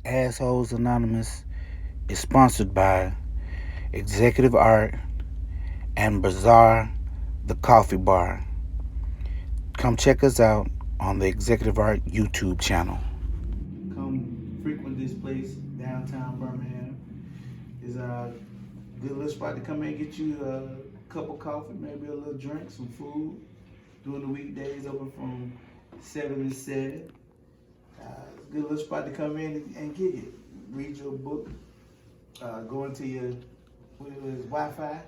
Assholes Anonymous is sponsored by Executive Art and Bazaar, the Coffee Bar. Come check us out on the Executive Art YouTube channel. Come frequent this place downtown Birmingham. Is a good little spot to come in and get you a cup of coffee, maybe a little drink, some food. During the weekdays, open from 7 to 7. Good little spot to come in and kick it. Read your book, go into your Wi-Fi.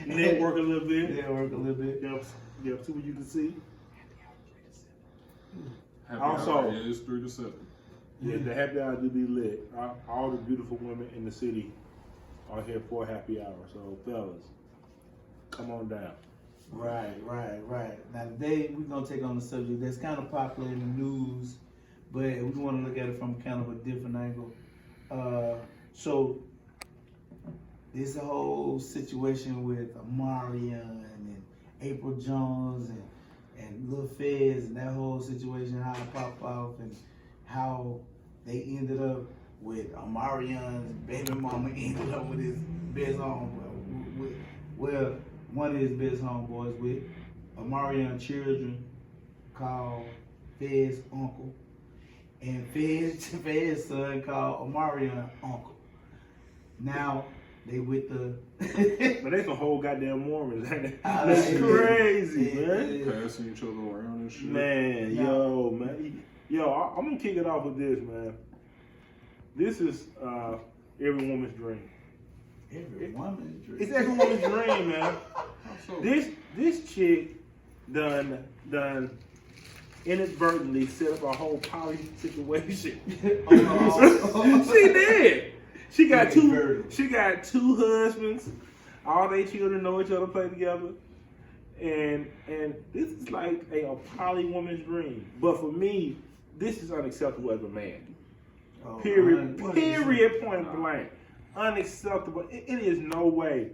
Network a little bit. Network a little bit. Yep, see what you can see. Happy Also, hour is 3 to 7. Yeah, the happy hour do be lit. All the beautiful women in the city are here for happy hour. So, fellas, come on down. Right. Now today we're gonna take on a subject that's kind of popular in the news, but we want to look at it from kind of a different angle. So this whole situation with Omarion and April Jones and Lil Fez and that whole situation, how it popped off and how they ended up with Omarion's baby mama ended up with his best homeboy. Well, one of his best homeboys with Omarion children called Fez uncle, and Fez son called Omarion uncle. Now they with the But they some whole goddamn Mormons, ain't they? That's crazy, man. Passing each other around and shit. Man, yo, I'm gonna kick it off with this, man. This is every woman's dream. every woman's dream. It's every woman's dream, man. So, This chick done inadvertently set up a whole poly situation. She did. She got two husbands. All their children know each other, play together. And this is like a poly woman's dream. But for me, this is unacceptable as a man. Period, point blank. Unacceptable. It is no way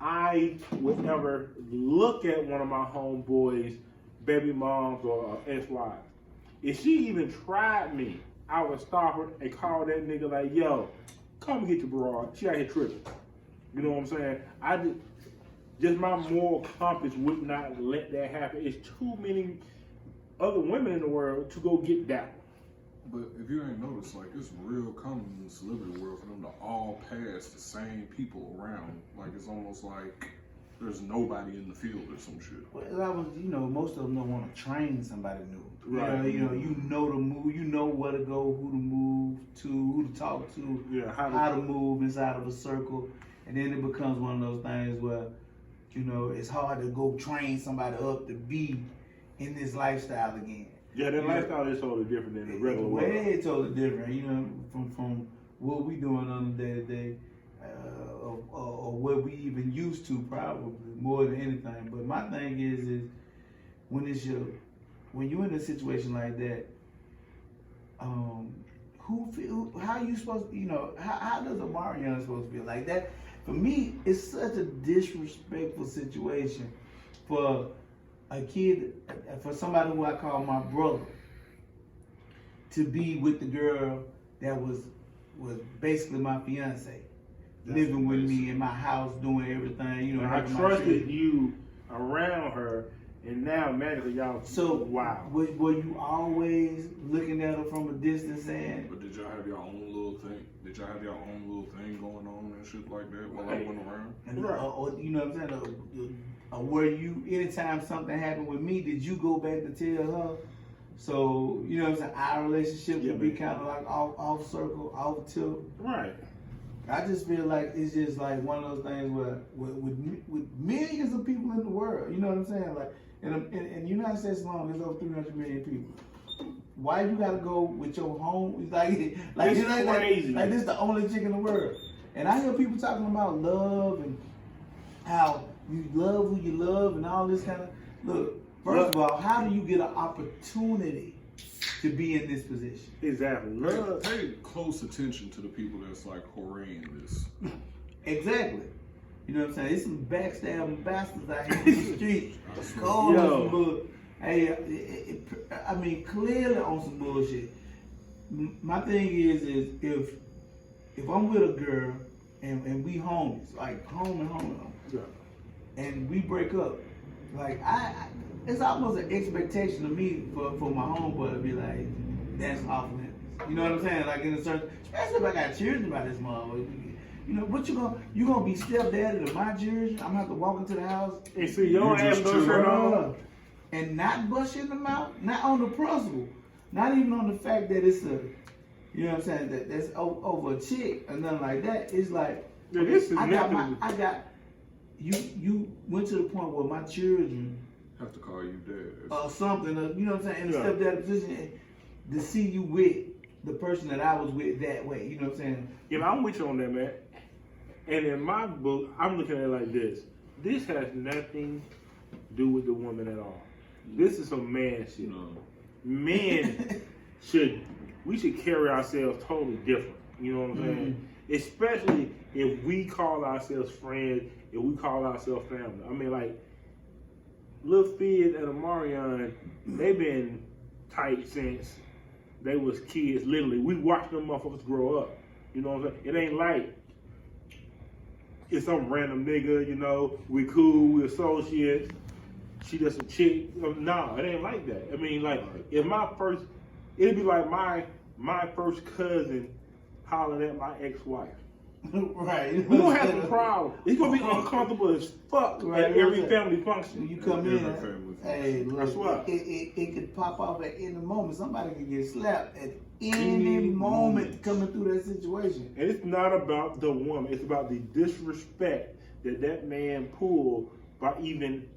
I would ever look at one of my homeboys' baby moms or ex-wives. If she even tried me, I would stop her and call that nigga like, yo, come get your broad. She out here tripping. You know what I'm saying? Just my moral compass would not let that happen. It's too many other women in the world to go get that one. but if you ain't noticed, like, it's real common in the celebrity world for them to all pass the same people around. Like, it's almost like there's nobody in the field or some shit. Well, most of them don't want to train somebody new. Right. You know the move, you know where to go, who to move to, who to talk to, Yeah, how to move inside of a circle, and then it becomes one of those things where, it's hard to go train somebody up to be in this lifestyle again. Yeah, that lifestyle is totally different than the regular world. Way totally different, from what we doing on a day to day, or what we even used to, probably more than anything. But my thing is when you're in a situation like that, how you supposed to, how does Omarion supposed to feel like that? For me, it's such a disrespectful situation for a kid, for somebody who I call my brother, to be with the girl that was basically my fiance, living with me in my house, doing everything. I trusted you around her, and now magically y'all. So wow. Were you always looking at her from a distance and? But did y'all have your own little thing? Did y'all have your own little thing going on and shit like that while I went around? Or you know what I'm saying? Were you, anytime something happened with me, did you go back to tell her? So, you know what I'm saying? Our relationship would be kind of like off circle, off tilt. Right. I just feel like it's just like one of those things where with millions of people in the world, you know what I'm saying? Like in the United States alone, there's over 300 million people. Why you gotta go with your home? It's like it's crazy. crazy. Like this the only chick in the world. And I hear people talking about love and how you love who you love and all this kind of look. First of all, how do you get an opportunity to be in this position? Exactly. Love. Pay close attention to the people that's like hoaraying this. Exactly. You know what I'm saying? There's some backstabbing bastards out here in the street. Cold on some bullshit. Hey, I mean, clearly on some bullshit. my thing is if I'm with a girl and we homies, like home, Yeah. and we break up, like it's almost an expectation of me for my homeboy to be like, that's off limits. You know what I'm saying? Like in a certain, especially if I got children by this motherfucker. You know what you gonna be stepdaddy to my children? I'm gonna have to walk into the house And see, your ass no shirt on. and not bust you in the mouth, not on the principle, not even on the fact that it's a, you know what I'm saying, that's over a chick or nothing like that. It's like, Yeah, this is I got, you went to the point where my children Have to call you dad. or something, you know what I'm saying, in the Yeah. stepdad position, to see you with the person that I was with that way, you know what I'm saying? You know, I'm with you on that, man. And in my book, I'm looking at it like this. This has nothing to do with the woman at all. This is some man shit. No. Men we should carry ourselves totally different. You know what I'm saying? Especially if we call ourselves friends, if we call ourselves family. I mean, like, Lil Fizz and Omarion, they've been tight since they was kids, literally. We watched them motherfuckers grow up. You know what I'm saying? It ain't like it's some random nigga, you know, we cool, we associates, she just a chick. No, it ain't like that. I mean, like, if it'd be like my first cousin hollering at my ex-wife. Right. We don't have a problem. It's gonna be uncomfortable as fuck at every family function. When you come Every in, family hey, look, That's what. it could pop off at any moment. Somebody could get slapped at any moment coming through that situation. And it's not about the woman. It's about the disrespect that man pulled by even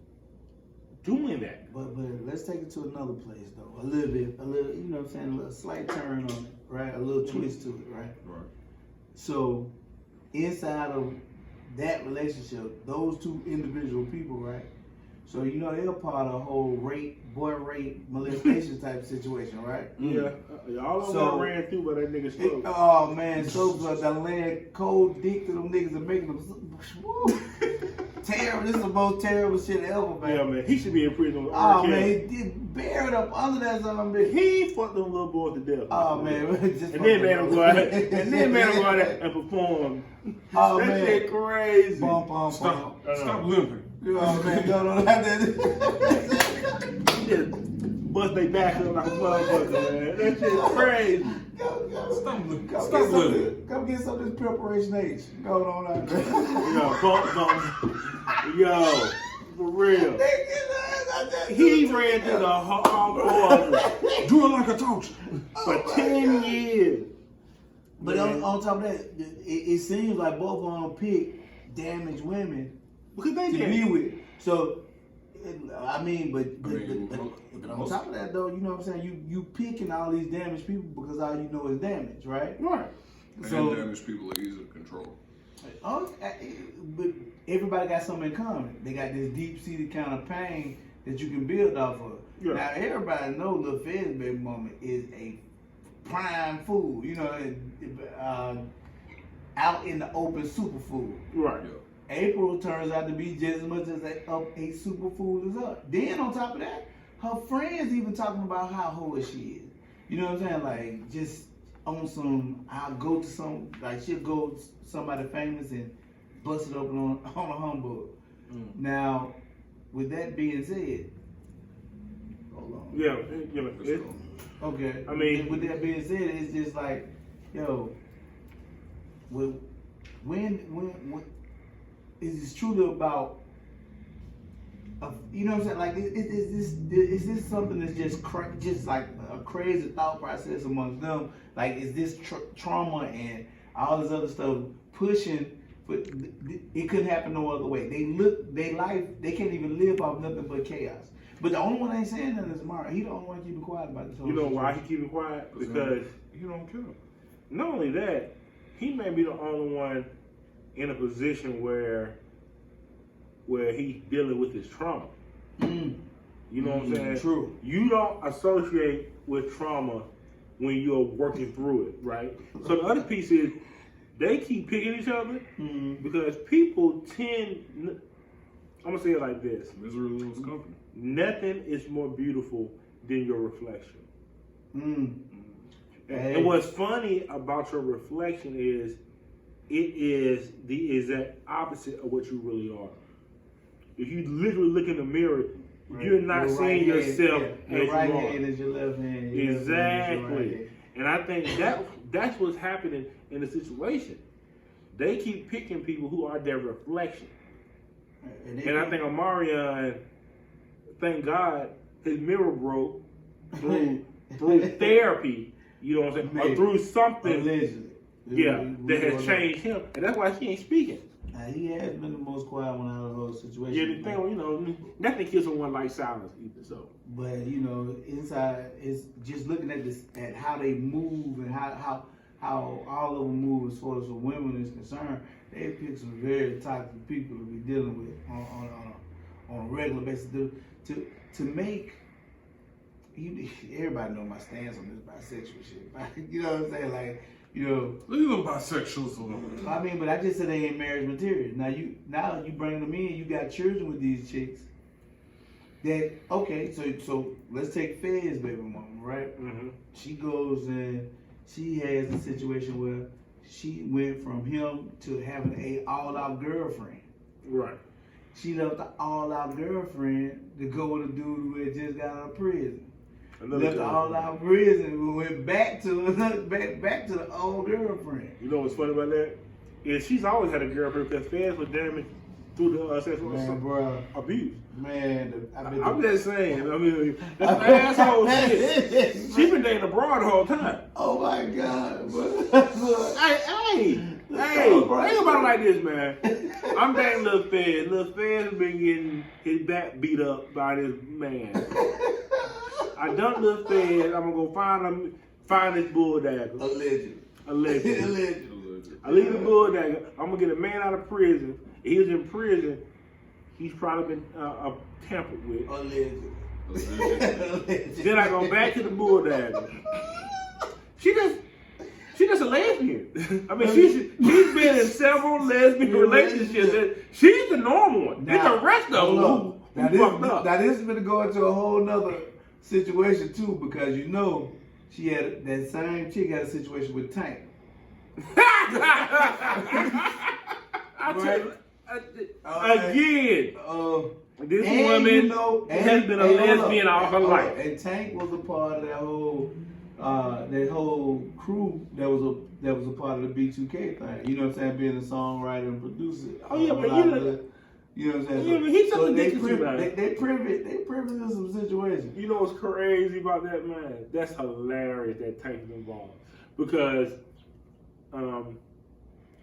doing that. But let's take it to another place though. A little, you know what I'm saying, a little slight turn on it, right? A little twist to it, right? Right. So inside of that relationship, those two individual people, right? So you know they're part of a whole boy rape, molestation type situation, right? Yeah. All of So- them ran through by that nigga's throat. Oh man, so good. That laying cold dick to them niggas and making them woo, terrible. This is the most terrible shit ever, man. Yeah, man. He should be in prison with Oh R. man, Kelly. he did buried up under that son bitch. He fucked them little boys to death. Oh man, just And then made him go out there and perform. Oh that man, shit crazy. bum bum bum. Stop limping. Oh man, no, like that. He just bust they back up like a motherfucker, man. That shit crazy. Stop limping. Come get some of this preparation H going on out there. Yo, for real. He ran through the hardcore Do it like a torch. for 10 years. But on top of that, it seems like both of them pick damaged women Because they to can. be with. So, I mean, but on most- top of that though, you know what I'm saying? You picking all these damaged people because all you know is damage, right? Right. So- And damaged people are easy to control. But everybody got something in common. They got this deep-seated kind of pain that you can build off of. Yeah. Now, everybody know Lil Fizz baby mama is a prime fool. You know, out in the open superfood. Right. Yeah. April turns out to be just as much as a superfood as her. Then on top of that, her friends even talking about how hoe she is. You know what I'm saying? Like just on some, I'll go to some, like she'll go to somebody famous and bust it open on a humbug. Now, with that being said, hold on. Yeah. Let's It, go. Okay. I mean- with that being said, it's just like, yo, when is it truly about, you know what I'm saying? Like, is this something that's just like a crazy thought process amongst them? Like, is this trauma and all this other stuff pushing? But it couldn't happen no other way. They life, they can't even live off nothing but chaos. But the only one that ain't saying nothing is Mark. He the only one keeping quiet about this whole you know why he situation. keeping quiet? Because You don't care. not only that, he may be the only one in a position where he's dealing with his trauma. You know what I'm saying? True. You don't associate with trauma when you're working through it, right? So the other piece is they keep picking each other because people tend. I'm gonna say it like this: Misery loves company. nothing is more beautiful than your reflection. And what's funny about your reflection is it is the exact opposite of what you really are. If you literally look in the mirror, you're not your seeing right yourself hand, as your you right are. hand is your left hand. Your left hand is your Exactly. right hand. And I think that's what's happening in the situation. They keep picking people who are their reflection. And I think Omarion, thank God, his mirror broke through therapy, you know what I'm saying? Or through something that has changed him. And that's why he ain't speaking. Now, he has been the most quiet one out of the whole situation. Yeah, the thing, you know, nothing kills someone like silence either, so. But, you know, inside, it's just looking at this, at how they move and how all of them move as far as the women is concerned. They pick some very toxic people to be dealing with on a regular basis. To make, everybody know my stance on this bisexual shit. You know what I'm saying? Like, you know. Look at them bisexuals. I mean, but I just said they ain't marriage material. Now you bring them in, you got children with these chicks. That, okay, so let's take Fed's baby mama, right? Mm-hmm. She goes and she has a situation where she went from him to having a all-out girlfriend. Right. She left the all-out girlfriend to go with a dude who had just got out of prison. Left the all-out prison and went back to the old girlfriend. You know what's funny about that? Is she's always had a girlfriend because Feds was damaged through the sexual abuse. Man, I'm just saying. I mean, that's asshole shit. She been dating abroad the whole time. Oh my God, bro. Hey, think about it like this, man. I'm dating Lil Fed. Lil Fed has been getting his back beat up by this man. I dumped Lil Fed. I'm gonna go find this bull dagger. Allegedly. I leave the bull dagger. I'm gonna get a man out of prison. He was in prison. He's probably been tampered with. Allegedly. Then I go back to the bull dagger. She just a lesbian. I mean, she's been in several lesbian relationships. She's the normal one. Then the rest of them fucked up. Now this is gonna go into a whole nother situation too, because you know she had that same chick had a situation with Tank. Again, this woman has been a lesbian all her life. And Tank was a part of that whole crew that was a part of the B2K thing. You know what I'm saying? Being a songwriter and producer. Oh yeah, but you know what I'm saying? Yeah, but he's so they privy to some situations. You know what's crazy about that, man? That's hilarious that Tank is involved. Because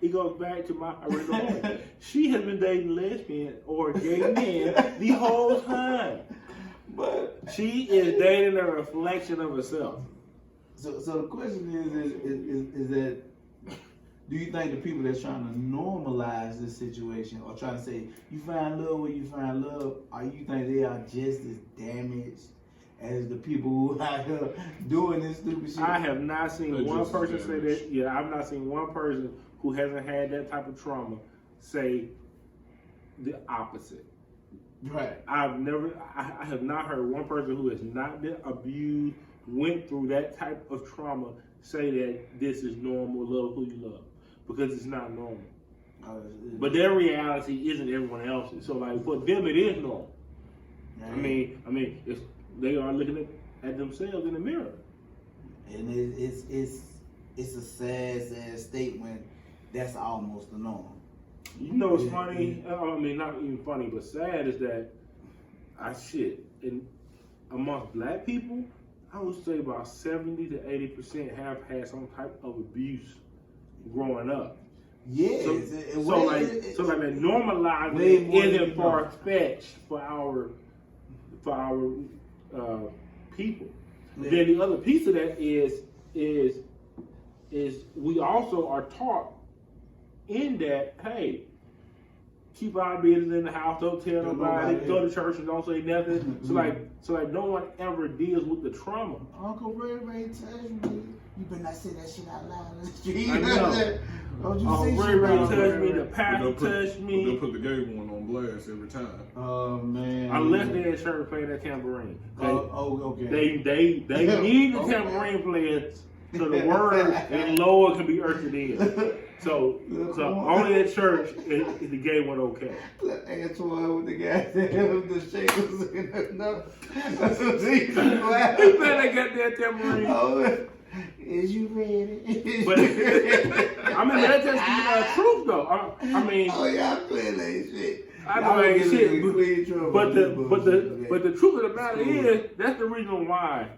it goes back to my original point. She has been dating lesbian or gay men the whole time. But she is dating a reflection of herself. So the question is that, do you think the people that's trying to normalize this situation or trying to say you find love where you find love, or you think they are just as damaged as the people who are here doing this stupid shit? I have not seen one person say that. Yeah, I've not seen one person who hasn't had that type of trauma say the opposite. Right. I have not heard one person who has not been abused, went through that type of trauma, say that this is normal, love who you love, because it's not normal. But their reality isn't everyone else's. So like for them, it is normal. I mean, if they are looking at themselves in the mirror, and it's a sad state when that's almost the norm. You know what's funny? I mean, not even funny, but sad is that amongst black people, I would say about 70 to 80% have had some type of abuse growing up. Yeah. So like that normalizing isn't far fetched for our people. Yeah. Then the other piece of that is we also are taught in that, hey, keep our business in the house, don't tell nobody, go to church and don't say nothing. So like no one ever deals with the trauma. Uncle Ray touched me. You better not say that shit out loud in the street. I know. Don't you say shit Ray touched me, the pastor touched me. They'll put the gay one on blast every time. Oh man. Unless they're in church playing that tambourine. Okay. They need the tambourine players So the word and Lord can be ushered in. So only at church is the gay one okay. Antoine with the goddamn the shakers and the He played that goddamn tambourine. Oh, is you ready? But I mean that's just the truth though. I mean, oh y'all playing that shit. I know ain't shit, but the truth of the matter is that's the reason why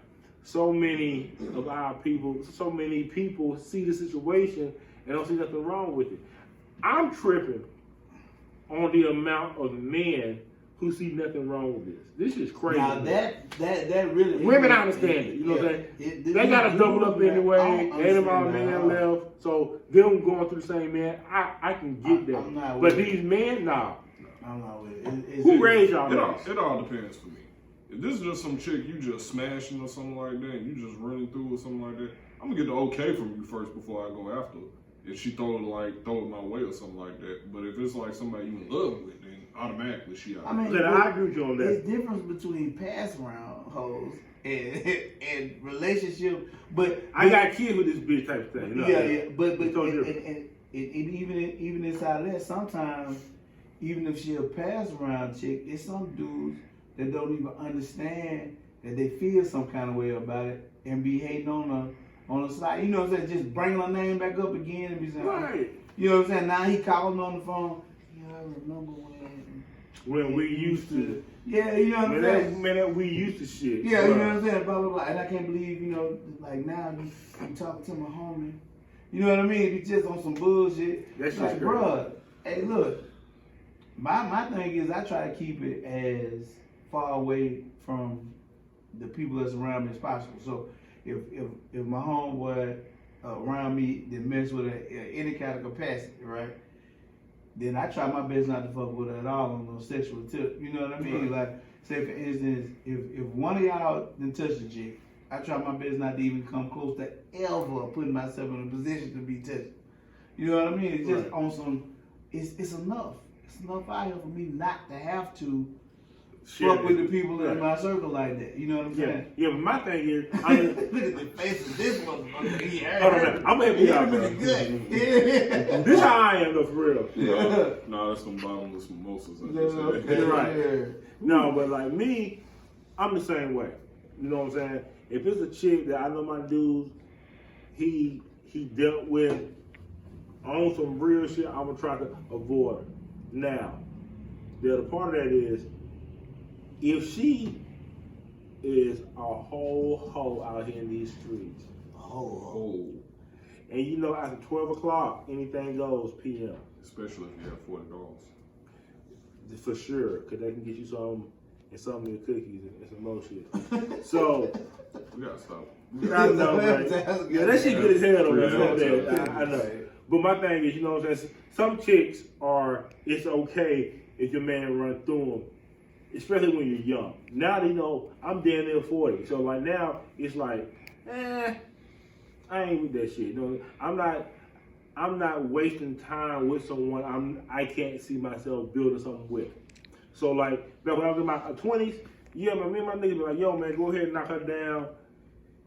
so many of our people, so many people see the situation and don't see nothing wrong with it. I'm tripping on the amount of men who see nothing wrong with this. This is crazy. Now that really women understand it. You know what I'm saying? They got to double up anyway. Ain't about men left, so them going through the same man. I can get that, but these men, nah. I'm not with it. Who raised y'all? It all depends for me. If this is just some chick you just smashing or something like that, and you just running through or something like that, I'm gonna get the okay from you first before I go after her. If she throw it my way or something like that. But if it's like somebody you in love with, then automatically she out. I mean, I agree with you on that. There's difference between pass around hoes and relationship. But I got kids with this bitch type of thing. You know? Yeah. But so even inside that, sometimes even if she a pass around chick, it's some dudes that don't even understand that they feel some kind of way about it and be hating on the side. You know what I'm saying? Just bringing her name back up again and be saying, right. You know what I'm saying? Now he calling on the phone. Yeah, I remember when we used to. Yeah, you know what I'm saying? Man, we used to shit. Yeah, you know what I'm saying? Blah, blah, blah. And I can't believe, you know, like now I'm talking to my homie. You know what I mean? Be just on some bullshit. That's like, just bruh, hey, look. My thing is I try to keep it as far away from the people that's around me as possible. So if my homeboy around me that mess with any kind of capacity, right? Then I try my best not to fuck with her at all on no sexual tip. You know what I mean? Right. Like, say for instance, if one of y'all done touched a chick, I try my best not to even come close to ever putting myself in a position to be touched. You know what I mean? It's just on some. It's enough. It's enough out here for me not to have to fuck with the people in my circle like that. You know what I'm saying? Yeah, but my thing is, look at the face of this motherfucker. Hold on, I'm gonna help you out, bro. This how I am though, for real. No, that's some bottomless mimosas. Right. No, but like me, I'm the same way. You know what I'm saying? If it's a chick that I know my dude, he dealt with on some real shit, I'm gonna try to avoid her. Now, the other part of that is, if she is a whole hoe out here in these streets, and you know after 12 o'clock, anything goes PM. Especially if you have $40. For sure, because they can get you some of your cookies and some more shit. So, we gotta stop. I know, right? Yeah, that shit good as hell though. I know. But my thing is, you know what I'm saying? Some chicks it's okay if your man run through them, especially when you're young. Now they know I'm damn near 40. So like now, it's like, I ain't with that shit. You know, I'm not wasting time with someone I can't see myself building something with. So like, back when I was in my 20s, yeah, man, me and my niggas be like, yo man, go ahead and knock her down.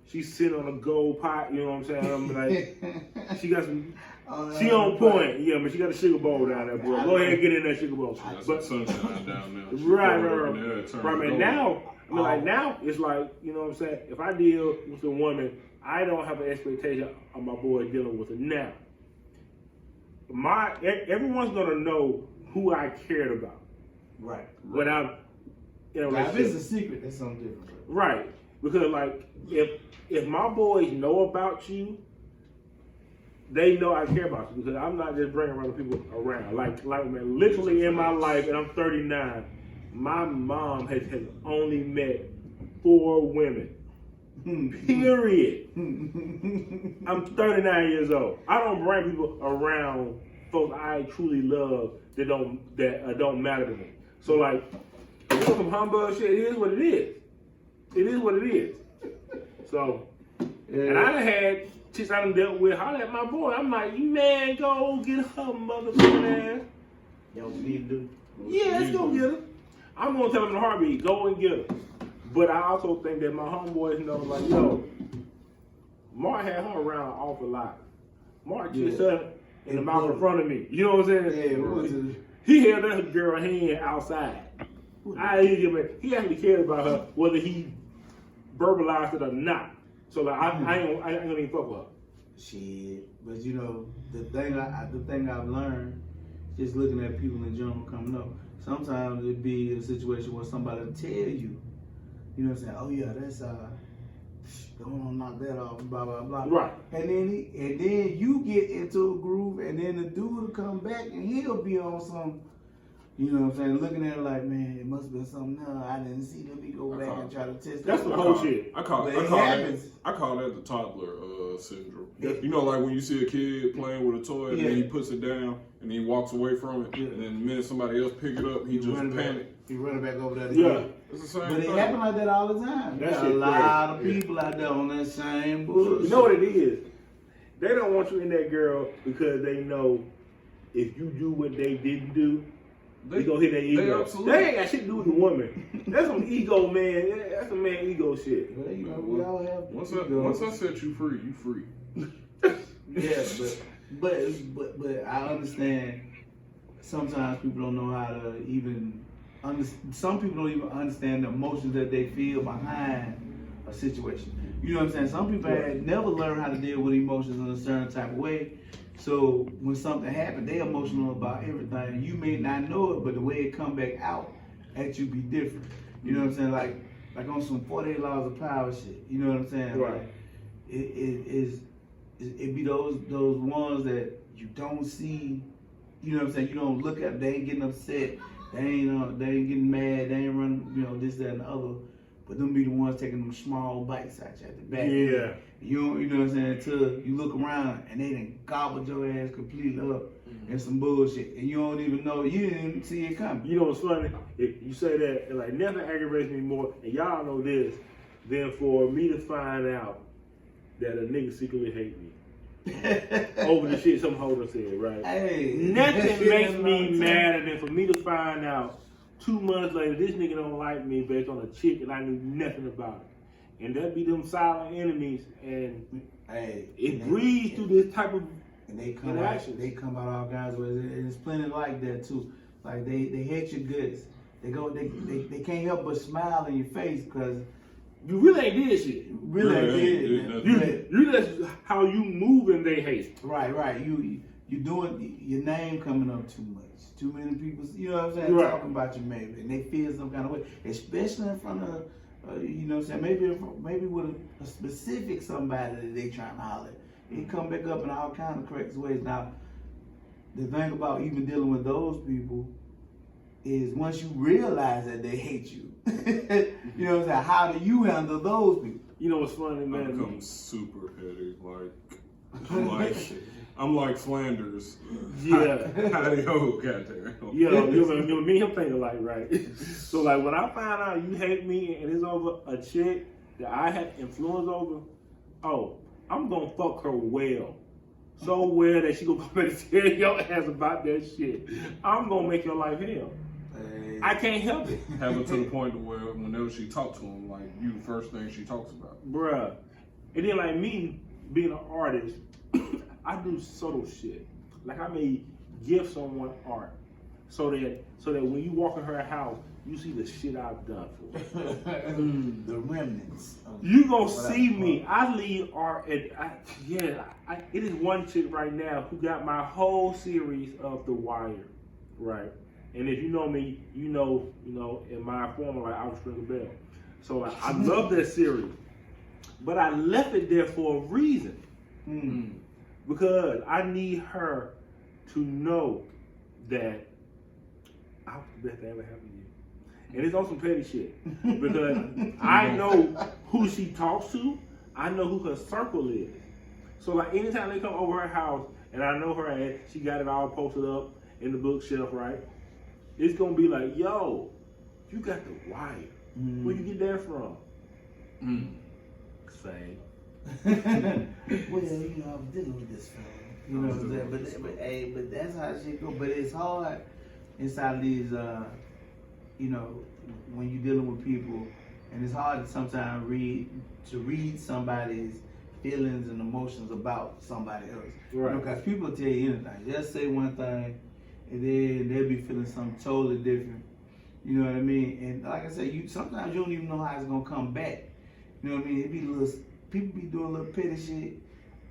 She's sitting on a gold pot, you know what I'm saying? I'm like, she got some, she on point, yeah, but she got a sugar bowl down there, boy. Go ahead and get in that sugar bowl. But sunshine down there. Right, man. Now, I mean, like now, it's like, you know what I'm saying? If I deal with a woman, I don't have an expectation of my boy dealing with her now. Everyone's gonna know who I cared about. Right. When I'm in a relationship. If it's a secret, that's something different. Right. Because like if my boys know about you, they know I care about you because I'm not just bringing other people around. Like man, literally in my life, and I'm 39, my mom has only met 4 women. Period. I'm 39 years old. I don't bring people around folks I truly love that don't matter to me. So like, if you want some humbug shit, it is what it is. It is what it is. So, and I done had chicks I done dealt with holler at my boy. I'm like, you man, go get her motherfucking ass. Yo, need to do. Yeah, let's go get her. I'm gonna tell him in a heartbeat, go and get her. But I also think that my homeboys know, like, yo, Mark had her around an awful lot. Mark just Yeah. her in the mouth in front of me. You know what I'm saying? Yeah, what was it? He held that girl hand outside. He actually cared about her, whether he verbalized it or not. So like, I ain't gonna even fuck with her. Shit, but you know the thing I've learned, just looking at people in general coming up. Sometimes it'd be a situation where somebody will tell you, you know what I'm saying? Oh yeah, that's go on, knock that off, blah blah blah. Right. And then you get into a groove, and then the dude will come back and he'll be on some. You know what I'm saying? Looking at it like, man, it must have been something. No, I didn't see. Let me go back and try to test That's that. the whole shit. I call that the toddler syndrome. Yeah. You know, like when you see a kid playing with a toy and then he puts it down and then he walks away from it, and then the minute somebody else pick it up, he just panic. He running back over there. Yeah. It's the same But it thing. happen like that all the time. That There's a shit lot of crazy. people out there on that same bullshit. You know what it is? They don't want you in that girl because they know if you do what they didn't do, they gonna hit their ego. They ain't got shit to do with the woman. That's some ego, man. That's some man ego shit. Well, you know, we all have Once I set you free, you free. Yeah, but I understand. Sometimes people don't know how to even some people don't even understand the emotions that they feel behind a situation. You know what I'm saying? Some people had never learned how to deal with emotions in a certain type of way. So when something happened, they emotional about everything. You may not know it, but the way it come back out at you be different. You know what I'm saying? Like on some 48 laws of power shit. You know what I'm saying? Right. Like, it be those ones that you don't see. You know what I'm saying? You don't look at. They ain't getting upset. They ain't getting mad. They ain't running. You know, this, that, and the other. But them be the ones taking them small bites at you at the back. Yeah. You know what I'm saying? Until you look around and they done gobbled your ass completely up and some bullshit. And you don't even know, you didn't even see it coming. You know what's funny? If you say that, it like nothing aggravates me more, and y'all know this, than for me to find out that a nigga secretly hate me. Over the shit some holder said, right? Hey. Nothing makes me madder than for me to find out 2 months later this nigga don't like me based on a chick and I knew nothing about it. And that be them silent enemies, and it breeds through this type of and they come interactions. out, they come out all kinds of ways. And there's plenty like that too. Like they hate your guts. They can't help but smile in your face because you really ain't did shit. really did. You just how you moving they hate. Right. You doing your name coming up too much. Too many people, you know what I'm saying, Right. talking about you maybe, and they feel some kind of way, especially in front of, you know what I'm saying, maybe with a specific somebody that they trying to holler at. It come back up in all kind of crazy ways. Now, the thing about even dealing with those people is once you realize that they hate you, you know what I'm saying, how do you handle those people? You know what's funny, I man? become super petty. I'm like Flanders. Yeah. Howdy ho, goddamn. Yeah, me and him think alike, right? So like when I find out you hate me and it's over a chick that I had influence over, oh, I'm gonna fuck her well. So well that she gonna come back and tell your ass about that shit. I'm gonna make your life hell. I can't help it. Have it to the point to where whenever she talks to him, like you, the first thing she talks about. Bruh. And then like me, being an artist, I do subtle shit. Like I may give someone art so that when you walk in her house, you see the shit I've done for her. The remnants. You gonna see me. I leave art at it is one chick right now who got my whole series of The Wire, right? And if you know me, you know, in my former life, I was ring a bell. So like, I love that series, but I left it there for a reason. Because I need her to know that I was the best that ever happened to you. And it's on some petty shit. Because I know who she talks to. I know who her circle is. So like anytime they come over her house and I know her ass, she got it all posted up in the bookshelf, right? It's gonna be like, yo, you got The Wire. Where you get that from? Same. Well, you know, I'm dealing with this fella. You know what I'm saying? But that's how shit go. But it's hard inside these, you know, when you're dealing with people, and it's hard to sometimes read somebody's feelings and emotions about somebody else. Right. Because people tell you anything. Just say one thing, and then they'll be feeling something totally different. You know what I mean? And like I said, sometimes you don't even know how it's gonna come back. You know what I mean? It be people be doing little petty shit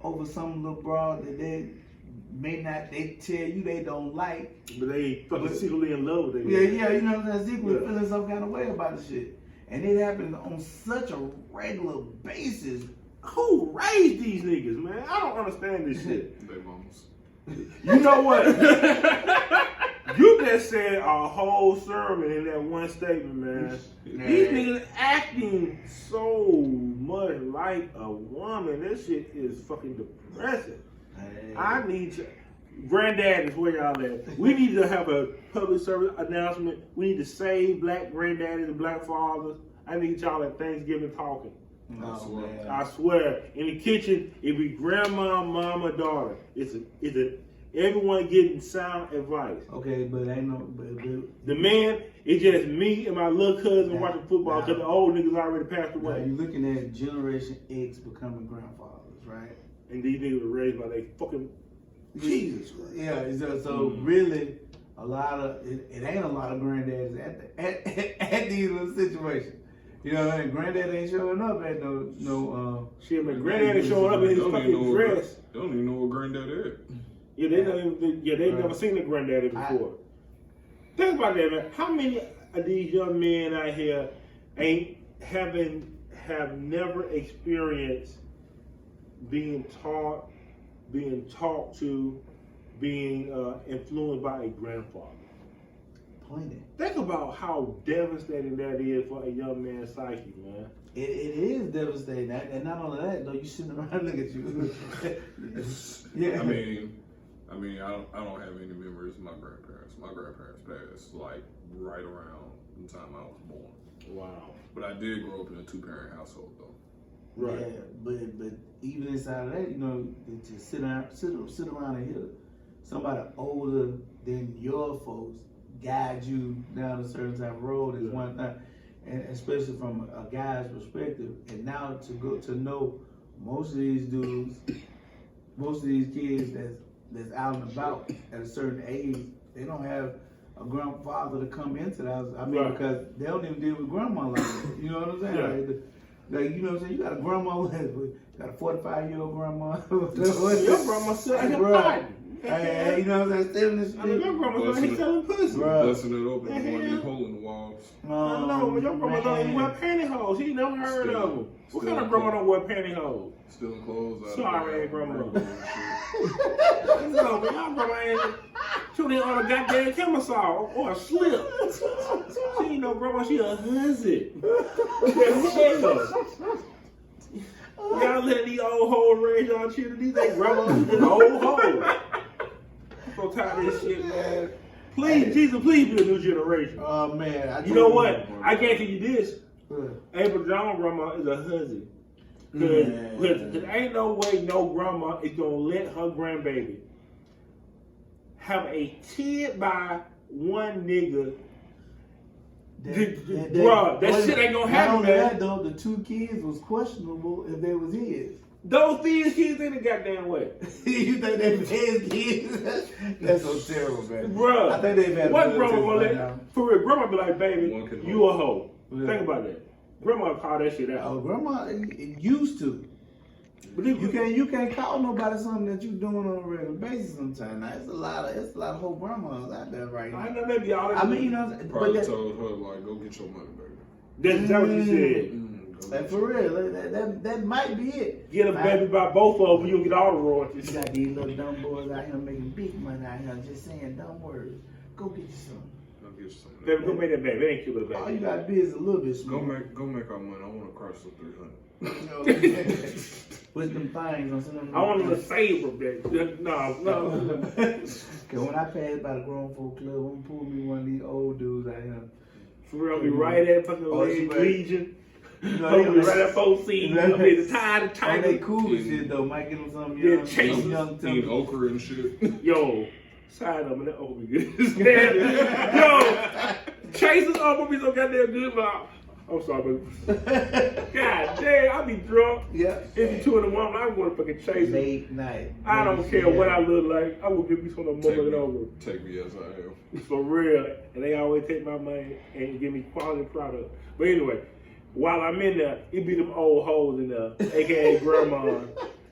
over some little broad that they tell you they don't like. But they fucking secretly in love with it. Yeah, you know what I'm saying? Secretly feeling some kind of way about the shit. And it happens on such a regular basis. Who raised these niggas, man? I don't understand this shit. They mamas. You know what? You just said a whole sermon in that one statement, man. These niggas acting so much like a woman. This shit is fucking depressing. Hey. I need to. Granddad is where y'all at. We need to have a public service announcement. We need to save black granddaddies and black fathers. I need y'all at Thanksgiving talking. No, man. I swear, in the kitchen, it be grandma, mama, daughter. It's a everyone getting sound advice. Okay, but ain't no. The man, it's just me and my little cousin watching football because the old niggas already passed Now away. you're looking at Generation X becoming grandfathers, right? And these niggas were raised by they fucking Jesus. Yeah, so really, a lot of it ain't a lot of granddaddies at these little situations. You know, and granddad ain't showing up at no. Shit, man, granddad ain't showing up in his fucking dress. They don't even know what granddad is. Yeah, they don't even. Yeah, they've never seen a granddaddy before. Think about that, man. How many of these young men out here have never experienced being taught, being talked to, being influenced by a grandfather? Plenty. Think about how devastating that is for a young man's psyche, man. It is devastating, and not only that though. You sitting around look at you. Yeah. I mean, I don't have any memories of my grandparents. My grandparents passed like right around the time I was born. Wow. But I did grow up in a 2-parent household though. Right. Yeah, but even inside of that, you know, to sit around and hear somebody older than your folks guide you down a certain type of road is one thing, and especially from a guy's perspective. And now to know most of these dudes, most of these kids that's out and about at a certain age, they don't have a grandfather to come into the house. I mean, because they don't even deal with grandma like that. You know what I'm saying? Yeah. Like, you know what I'm saying? You got a grandma, got a 45-year-old grandma. Your grandma still out here fighting. Hey, you know what I'm saying? Still in the I mean, your grandma's out here selling pussy. Busting it open and one of hole in the walls. I know, but your grandma don't even wear pantyhose. He never heard of them. What kind of grandma don't wear pantyhose? Still in clothes. Sorry, grandma. No, but your grandma ain't tuning in on a goddamn camisole or a slip. She ain't no grandma, she a husband. Y'all letting these old hoes raise y'all children. These ain't grandmas, these old hoes. I'm so tired of this shit, man. Please, Jesus, please be a new generation. Oh, man. You know what? I guarantee you this. April John's grandma is a husband. Because ain't no way no grandma is going to let her grandbaby have a kid by one nigga. Bruh, that shit ain't going to happen, Not only man. that, though, the 2 kids was questionable if they was his. Those these kids ain't the goddamn way. You think they was his kids? That's so terrible, man. Bruh, I think they've had what grandma right gonna let, for real, grandma be like, baby, you a hoe. Yeah. Think about that. Grandma call that shit out. Oh, grandma used to. But You can't call nobody something that you doing on a regular basis sometimes. Now, it's a lot of whole grandmas out there right now. I know maybe all that. I mean, you know, Probably but told her like, go get your money, baby. That's what you said. like for real, that might be it. Get a baby by both of them, you'll get all the royalties. You got these little dumb boys out here making big money out here just saying dumb words. Go get you some. Go get you some. Baby, go make that baby. That ain't cute, baby. All you gotta be is a little bit Go smart. make our money. I want to crush the 300. Put them things on some. I want them to save her, baby. No. Cause when I pass by the grown folk club, I'm gonna pull me one of these old dudes out here. For real, I'll be right at fucking Legion. You know, I'll be right at 4C. I'll be the tired of Oh, they tiger. cool as shit though. Might get them some Yeah, young, chase young Eat okra and shit. Yo, side of me, that okra good. Yo, Chase's okra be so goddamn good, but I'm sorry, but God damn, I be drunk. Yeah. It's 2 in the morning. I'm going to fucking chase it. Late night. I don't care what I look like. I will give you some of the moment over. Take me as I am. For real. And they always take my money and give me quality product. But anyway, while I'm in there, it be them old hoes in there, aka grandma,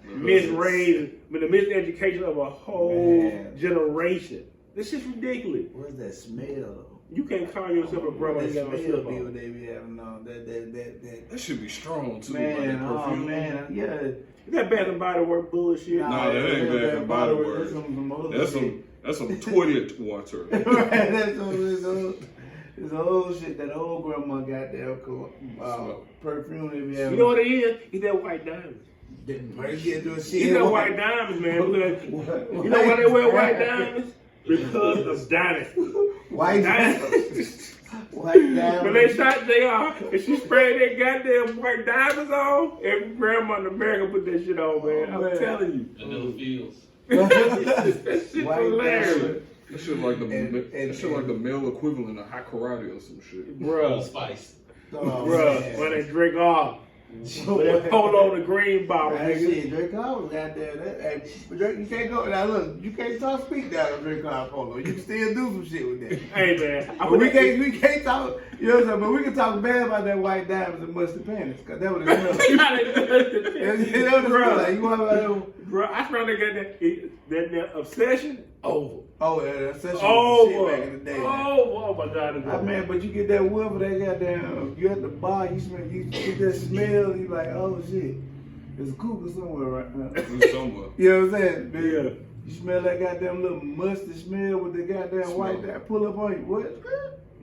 misraised, but the miseducation of a whole generation. This shit's ridiculous. Where's that smell though? You can't call yourself a grandma. You got no slip be on. what they be having on. That should be strong too. Man, like oh perfume. man, yeah. That Bath and Body Works bullshit. Nah, that ain't Bath and Body Works. That's some toilet water. Right, it's old shit. That old grandma got there perfume they be having. You know what it is? It's that white diamonds. You know white diamonds, man. You know why they wear white diamonds? Because of dynasty. White diamonds. White diamonds. When they shot JR and she sprayed that goddamn white diamonds on, every grandma in America put that shit on, man. I'm telling you. Vanilla Fields. That shit White hilarious. That shit like the male equivalent of hot karate or some shit. Old Bruh. Spice. When they drink off. When they pull on the green bottle, That nigga. shit, Drake Hall was out there. You can't go now. Look, you can't talk speak down on Drake Hall polo. You can still do some shit with that. Hey man, But we can't talk. You know what I'm saying? But we can talk bad about that white diamonds and mustard panties, cause that was the Bruh, you want about bro, I found that obsession over. Oh yeah, that's such Over. shit back in the day. Oh my God. I mean, but you get that whiff of that goddamn. You at the bar, you smell, you get that smell. You like, oh shit, there's a cougar somewhere right now. It's somewhere. You know what I'm saying? Man, Yeah. you smell that goddamn little musty smell with the goddamn white that pull up on you. What?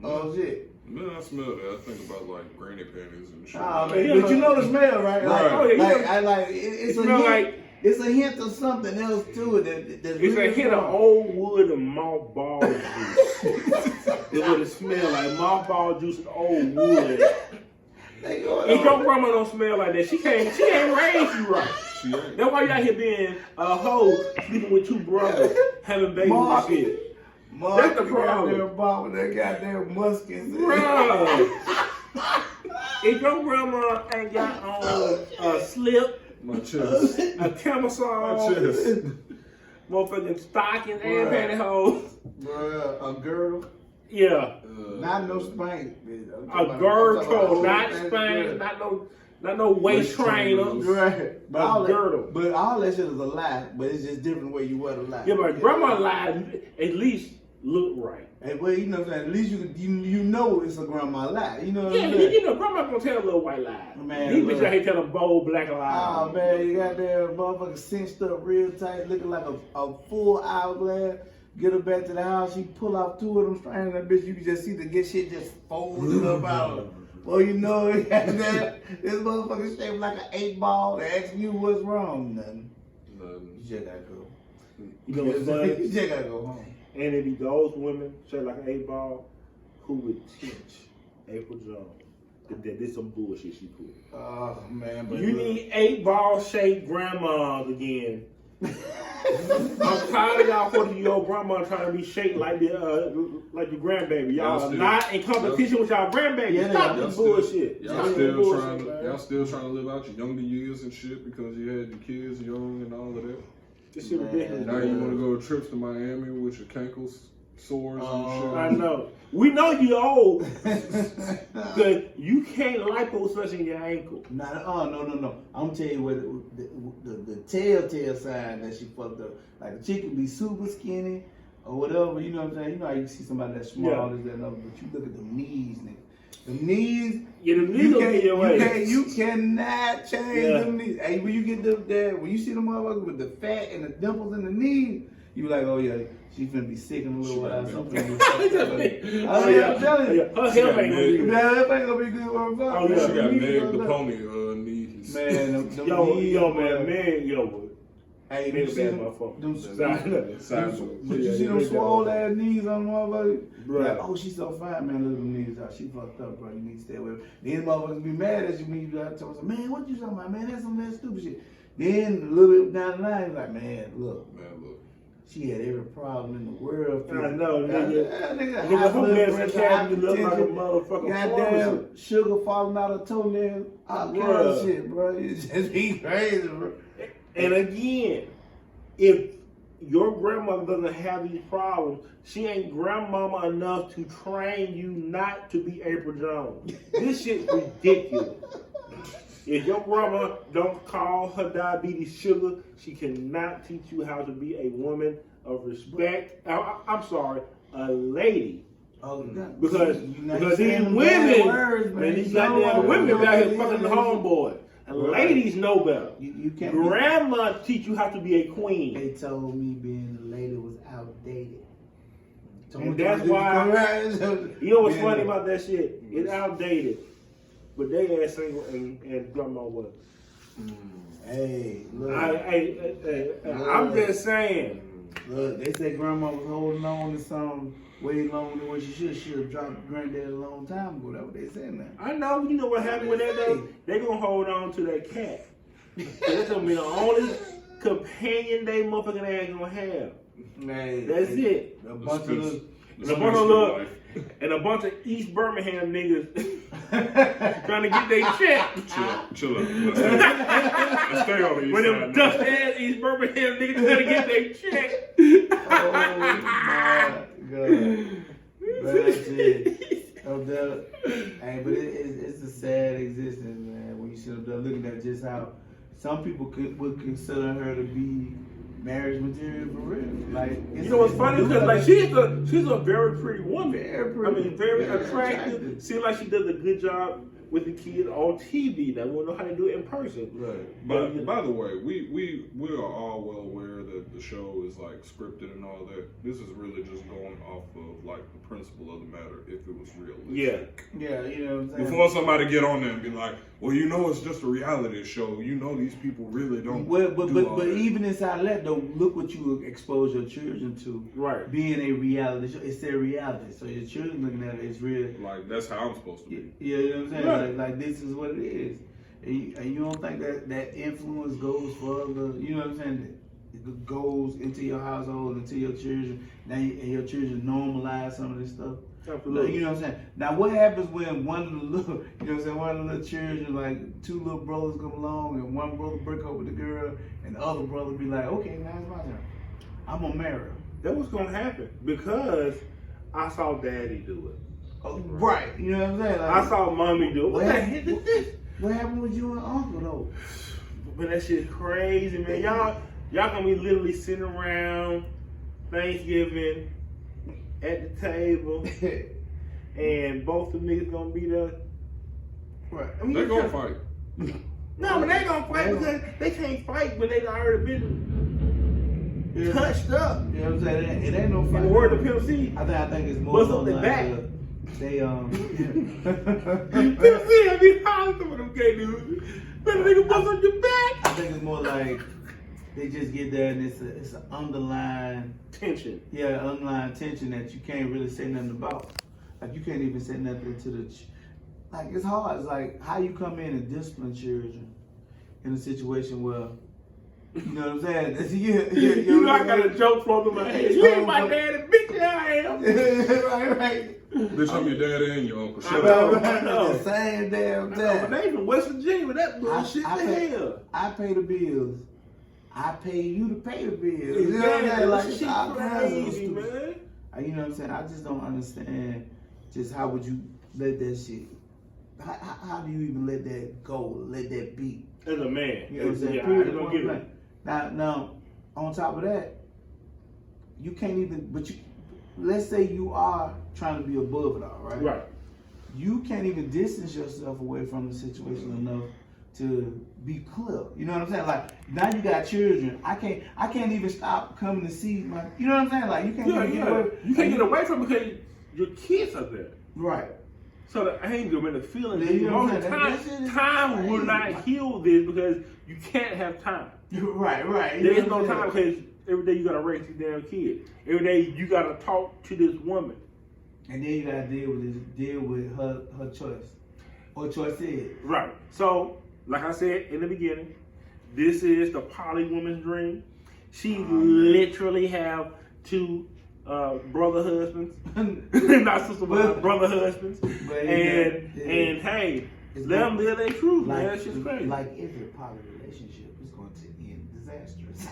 Oh shit. Man, I smell that. I think about like granny panties and shit. Oh man, but you know the smell, right? Like, Right. Oh, yeah, it's It a smell hint. like- It's a hint of something else to it. That's It's really a hint of strong. old wood and mothball juice. It's what it smells like. Mothball juice and old wood. They going If on. your grandma don't smell like that, she ain't raised you right. She ain't. That's why you out here being a hoe, sleeping with 2 brothers, having babies Mark. and shit. Mark, That's the you problem. goddamn bar with that goddamn muskets. Bruh. If your grandma ain't got on a slip, My chest. a My camisole, chest. motherfucking stockings and Bruh. pantyhose, Bruh, a girdle. yeah. Not no spank. A girdle, not spank, not no waist trainers. Right. A girdle. But all that shit is a lie, but it's just different way you wear the lie. Yeah, but grandma lied at least look right. Hey, well, you know what I'm saying? At least you know it's a grandma lie. You know what Yeah, I'm saying? you know, grandma gonna tell a little white lie. Man, These look. bitches out here telling bold black lies. Oh man, you got that motherfucker cinched up real tight, looking like a full hourglass. Get her back to the house, she pull off 2 of them strands. That bitch, you can just see the get shit just folded up out of her. Well, you know, it got that, this motherfucker shaped like an 8 ball. They ask you what's wrong, nothing. You just gotta go. You know what's funny? You just gotta go home. And it be those women shaped like an 8 ball who would teach April Jones that this some bullshit she put. Oh man, but You need 8 ball shaped grandmas again. I'm tired of y'all 40-year-old grandma trying to be shaped like your grandbaby. Y'all are not in competition with y'all grandbaby. Yeah, Stop y'all this bullshit. Y'all Stop this still bullshit, trying. man. Y'all still trying to live out your younger years and shit because you had your kids young and all of that. This shit ridiculous. Now you want to go trips to Miami with your cankles sores and shit. I know. We know you old. Cause you can't liposuction your ankle. No. I'm tell you what the telltale sign that she fucked up. Like the chick can be super skinny or whatever, you know what I'm saying? You know how you see somebody that's small Yeah. as that other, but you look at the knees, nigga. The knees, Yeah, the knees will be your way. you cannot change Yeah. them knees. Hey, when you get when you see the motherfucker with the fat and the dimples in the knees, you be like, oh yeah, she finna be sick in a little while. Something. I'm telling you. Her health ain't gonna be good. That ain't gonna be good for her. Oh, yeah. She got Knees Meg gonna the look- pony knees. Man, them Yo, knees, man, Hey, Nigga you see bad them? motherfucker. them- Sizable. But you Yeah, see them yeah, swole yeah. ass knees on the motherfucker? Bruh. Like, oh, she's so fine, man. Look at them knees out. She fucked up, bro. You need to stay away. Then motherfuckers be mad at you when you got to tell them, man, what you talking about, man? That's some of that stupid shit. Then a little bit down the line, you're like, man, look, Man, look. She had every problem in the world. I know, nigga. Nigga, Her medicine cabinet look like a motherfucking goddamn pharmacy. sugar falling out of toenails. All kind of shit, bro. You just be crazy, bro. And again, if your grandmother doesn't have these problems, she ain't grandmama enough to train you not to be April Jones. This shit's ridiculous. If your grandma don't call her diabetes sugar, she cannot teach you how to be a woman of respect. I'm sorry, a lady. Oh, Because these women, man, these goddamn women out here fucking the homeboy. And ladies know better. You can't. Grandma teach you how to be a queen. They told me being a lady was outdated. And that's why, you know what's funny about that shit? It's outdated. But they ass single and grandma was. Hey, look. I'm just saying. Look, they said grandma was holding on to something way longer than what she should. She have dropped granddad a long time ago. That's what they said now. I know. You know what happened with that though? They gonna hold on to that cat. That's gonna be the only companion they motherfucking ass gonna have. Man, That's it. A bunch of And a bunch of East Birmingham niggas trying to get their check. Chill out. Let's stay on the east When them side dust now. ass East Birmingham niggas trying to get their check. Oh my God. That's it. Hey, but it's a sad existence, man. When you sit up there looking at just how some people would consider her to be marriage material for real. Like, you know what's funny? Because like she's a very pretty woman. Very pretty. I mean, very attractive. Seems like she does a good job with the kids on TV. Now we don't know how to do it in person. Right. But by the way, we are all well aware that the show is like scripted and all that. This is really just going off of like the principle of the matter. If it was realistic. Yeah, you know what I'm saying? Before somebody get on there and be like, well, you know, it's just a reality show. You know, these people really don't. Well, do all but that. even inside that though, look what you expose your children to. Right. Being a reality show, it's their reality. So your children looking at it, it's real. Like that's how I'm supposed to be. Yeah, you know what I'm saying? Right. Like this is what it is. And you don't think that influence goes further, you know what I'm saying? It goes into your household, into your children. Now and your children normalize some of this stuff. Absolutely. You know what I'm saying? Now what happens when one of the little, you know what I'm saying, one of the little children, like two little brothers come along and one brother break up with the girl and the other brother be like, okay, now it's my turn. I'm gonna marry her. That was gonna happen because I saw Daddy do it. Oh, right. You know what I'm saying? Like, I saw Mommy do it. What the heck is this? What happened with you and Uncle though? But that shit's crazy, man. Y'all gonna be literally sitting around Thanksgiving at the table, and both the niggas gonna be there. Right. I mean, They're gonna fight. No, but they gonna fight because they can't fight when they done already been touched up. You know what I'm saying? It ain't no In fight. the word of Pimp C, I think it's more bust up their like, back. They Pimp C, I be hollering some of them gay dudes. Better nigga bust up your back. I think it's more like they just get there and it's an underlying Tension. underlying tension that you can't really say nothing about. Like you can't even say nothing to the like it's hard. It's like how you come in and discipline children in a situation where you know what I'm saying? You know I got a joke from my head. You ain't my daddy, bitch. Yeah, I am. right. Bitch, I'm your daddy and your uncle. Shut know. up. I know. The same damn I know, but thing. they from West Virginia with that bullshit. I The pay- hell. I pay the bills. I pay you to pay the bills. You know what I'm saying? Like it's shit all kinds of crazy, stupid. man. You know what I'm saying? I just don't understand just how would you let that shit. How do you even let that go? Let that be? As a man. You know what I'm saying? Yeah, I Period. don't get it. Now, on top of that, you can't even. But you, let's say you are trying to be above it all, right? Right. You can't even distance yourself away from the situation enough to be clear. You know what I'm saying? Like now you got children. I can't even stop coming to see my. You know what I'm saying? Like you can't even get away. You can't get away from it because your kids are there. Right. So the anger and the feeling, Yeah, you know what I'm time, saying? That shit is time will crazy. not heal this because you can't have time. Right. You There know is no what I'm time saying? because every day you gotta raise these damn kids. Every day you gotta talk to this woman. And then you gotta deal with her choice. Or choices. Right. So, like I said in the beginning, this is the poly woman's dream. She literally have two brother husbands, not sister, but brother husbands. And hey, let them live their truth, man. That shit's crazy. Like every poly relationship is going to end disastrous.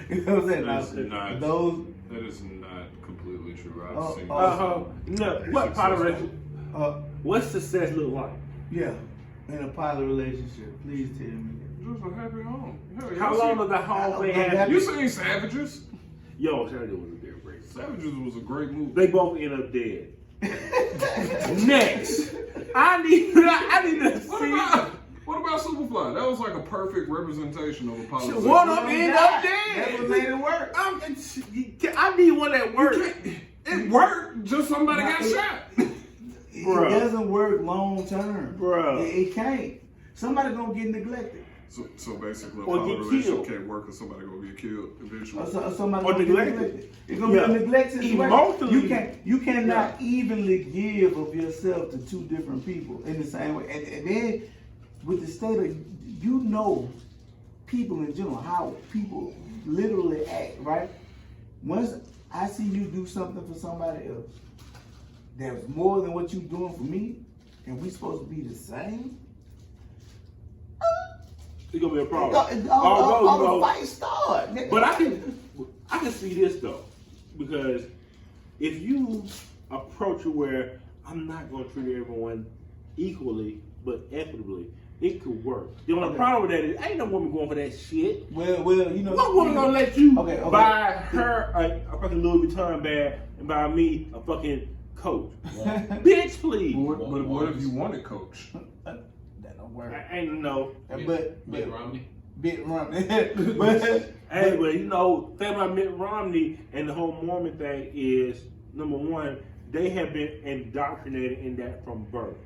You know what I'm saying? That is not completely true. I've seen no, what poly relationship? What's success look like? Yeah, in a poly relationship. Please tell me. Just a happy home. How long does the home they have? You seen Savages? Yo, Savages was a damn great. Savages was a great movie. They both end up dead. Next, I need to see. What about Superfly? That was like a perfect representation of a politician. One of them end up dead. That's what made it work. I need one that works. It worked. Just somebody got shot. It doesn't work long term, bro. It can't. Somebody gonna get neglected. So basically, a or poly get relationship killed. can't work because somebody gonna get killed eventually. Or somebody or gonna neglected. get neglected. It's gonna be a neglect situation. Emotionally, You cannot evenly give of yourself to two different people in the same way. And then with the state of, people in general, how people literally act, right? Once I see you do something for somebody else that's more than what you doing for me, and we supposed to be the same, it's gonna be a problem. All the fight start. Nigga. But I can see this though, because if you approach it where I'm not gonna treat everyone equally but equitably, it could work. The only problem with that is ain't no woman going for that shit. Well, what woman gonna let you Okay. buy her a fucking Louis Vuitton bag and buy me a fucking coat? Bitch, please. But what if you wanted Coach? That don't work. I ain't no. But Mitt Romney. Mitt Romney. Hey, but thing about Mitt Romney and the whole Mormon thing is, number one, they have been indoctrinated in that from birth.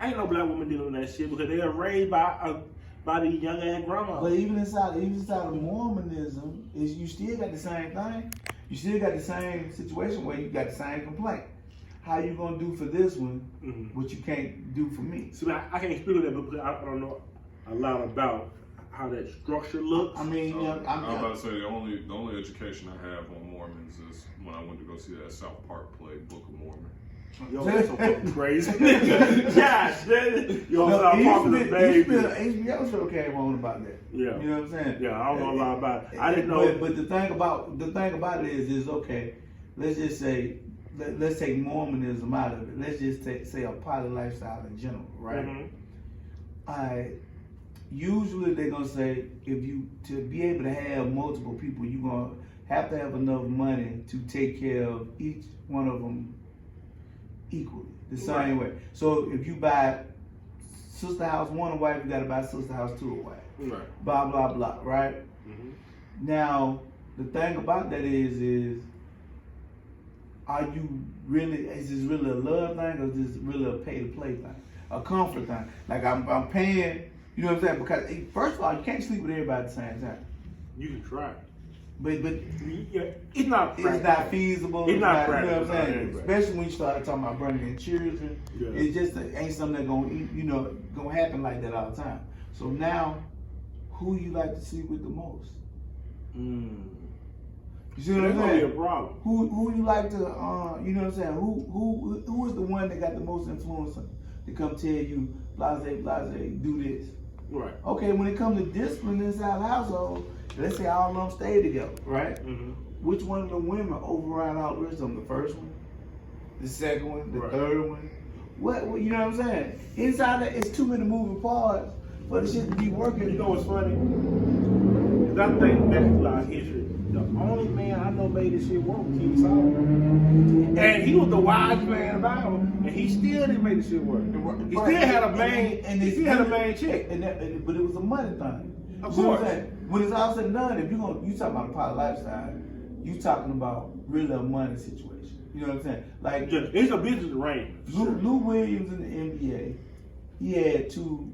Ain't no black woman dealing with that shit because they are raised by the young ass grandma. But even inside of Mormonism, you still got the same thing. You still got the same situation where you got the same complaint. How you gonna do for this one what you can't do for me? So I can't speak on that because I don't know a lot about how that structure looks. I mean, I'm about to say the only education I have on Mormons is when I went to go see that South Park play, Book of Mormon. Yo, that's so fucking crazy. Gosh, South Park is a baby. HBO show came on about that. Yeah. You know what I'm saying? Yeah, I don't know a lot about it. I didn't know. But the thing about it is okay. Let's just say, let's take Mormonism out of it. Let's just say a poly lifestyle in general, right? Mm-hmm. Usually they're gonna say to be able to have multiple people, you're gonna have to have enough money to take care of each one of them equally, the same way. So if you buy sister house one a wife, you gotta buy sister house two a wife. Right. Blah blah blah. Right. Mm-hmm. Now the thing about that is, are you really? Is this really a love thing, or is this really a pay to play thing, a comfort thing? Like I'm paying. You know what I'm saying? Because first of all, you can't sleep with everybody at the same time. You can try. But it's not practical. It's not feasible. It's not practical. You know what I'm saying? Especially when you start talking about bringing in children. Yeah. It just ain't something that's gonna happen like that all the time. So now, who you like to sleep with the most? You see what I'm saying? That's gonna be a problem. Who you like to you know what I'm saying? Who is the one that got the most influence to come tell you blase, do this? Right. Okay, when it comes to discipline inside the household, let's say all of them stay together, right? Mm-hmm. Which one of the women override all the rest of them? The first one, the second one, the third one? What you know what I'm saying? Inside that, it's too many moving parts for the shit to be working. You know what's funny? Is I think back to our history. The only man I know made this shit work was King Solomon. And he was the wise man in the Bible, and he still didn't make the shit work. He still had a main chick. But it was a money thing. Of course. When it's all said and done, if you talking about a poly lifestyle, you talking about really a money situation. You know what I'm saying? Like it's a business arrangement. Lou Williams in the NBA, he had two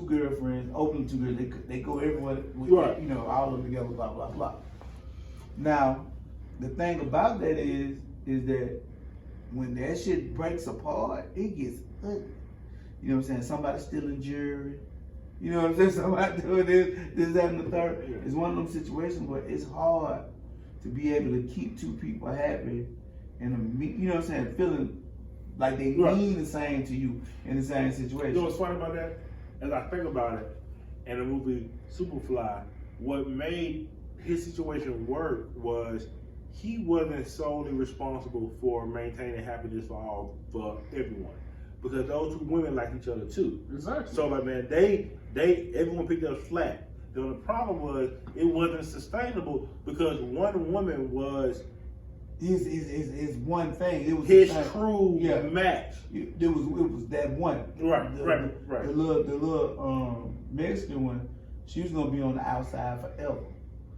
girlfriends, open two girls. They go everywhere with all of them together, blah blah blah. Now, the thing about that is that when that shit breaks apart, it gets ugly. You know what I'm saying? Somebody stealing jewelry, You know what I'm saying? Somebody doing this, that, and the third. It's one of them situations where it's hard to be able to keep two people happy and you know what I'm saying, feeling like they mean the same to you in the same situation. You know what's funny about that? As I think about it, in the movie Superfly, what made his situation work was he wasn't solely responsible for maintaining happiness for everyone, because those two women like each other too. Exactly. So like, man, everyone picked up slack. The problem was it wasn't sustainable because one woman was his one thing. It was his true match. It was that one. Right. The little Mexican one, she was gonna be on the outside forever.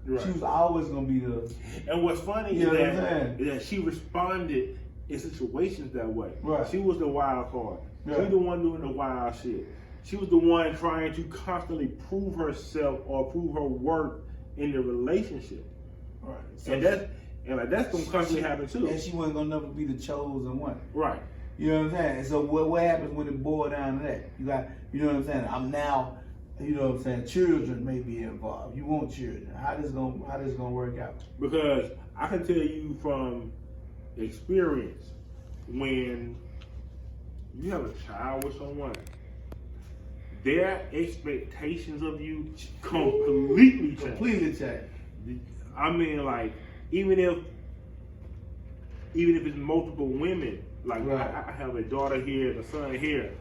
Right. She was always gonna be the. And what's funny is that she responded in situations that way. Right. She was the wild card. She was the one doing the wild shit. She was the one trying to constantly prove herself or prove her worth in the relationship. Right. So and that's gonna constantly happen too. And she wasn't gonna never be the chosen one. Right. You know what I'm saying? So what happens when it boils down to that? You know what I'm saying? I'm now. You know what I'm saying? Children may be involved. You want children. How this gonna work out? Because I can tell you from experience, when you have a child with someone, their expectations of you completely change. I mean, like even if it's multiple women, like I have a daughter here and a son here.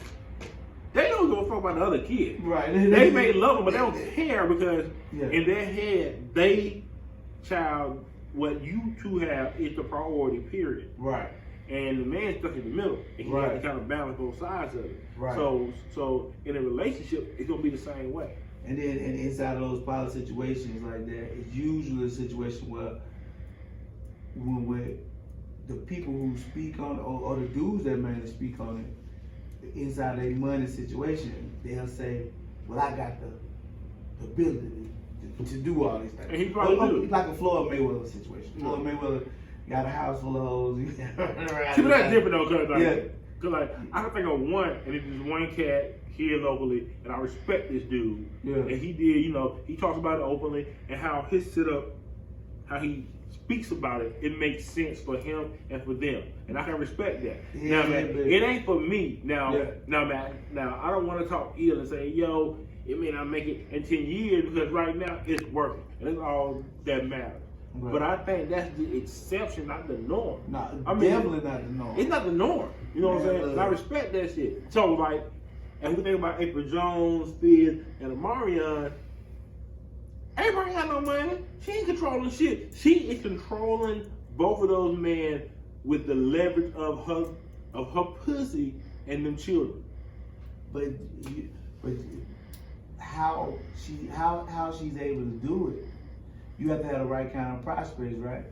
They don't give a fuck about the other kid. Right. They may love them, but they don't care because in their head, what you two have is the priority, period. Right. And the man's stuck in the middle, and he has to kind of balance both sides of it. Right. So in a relationship, it's gonna be the same way. And then inside of those poly situations like that, it's usually a situation where when the people who speak on it, or the dudes that mainly speak on it, inside a money situation, they'll say, well, I got the ability to do all these things. And he probably do. Like a Floyd Mayweather situation. Floyd Mayweather got a house full of hoes. See, but that's different though, cause I can think of one, and it's just one cat here locally, and I respect this dude. Yeah. And he did, he talks about it openly, and how his setup, how he speaks about it, it makes sense for him and for them, and I can respect that. Yeah, now, man, it ain't for me. Now, I don't want to talk ill and say, yo, it may not make it in 10 years because right now it's working, and that's all that matters. Right. But I think that's the exception, not the norm. Definitely not the norm. It's not the norm. You know what I'm saying? And I respect that shit. So, like, and we think about April Jones, Fizz, and Omarion. April ain't got no money. She ain't controlling shit. She is controlling both of those men with the leverage of her pussy and them children. But how she's able to do it? You have to have the right kind of prospects, right?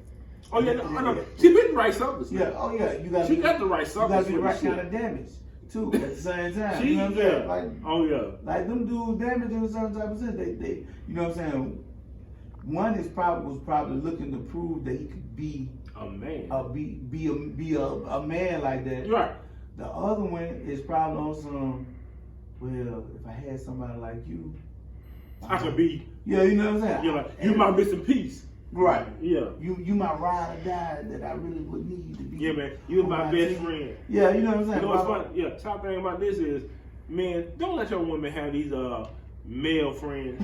Oh yeah, I know. She been the right substance. Yeah. Oh yeah, she got the right substance. You got to be the right kind of damage too at the same time. You know what I'm saying? Like them dudes damaged in a certain type of sense. They you know what I'm saying? One was probably looking to prove that he could be a man. Be a man like that. Right. The other one is probably on some. Well, if I had somebody like you, I could be. Yeah, you know what I'm saying? You're like, you my missing piece. Right. Yeah. You my ride or die that I really would need to be. Yeah, man. You're my best friend. Yeah, you know what I'm saying? You know what's funny? Yeah, top thing about this is, man, don't let your women have these male friends.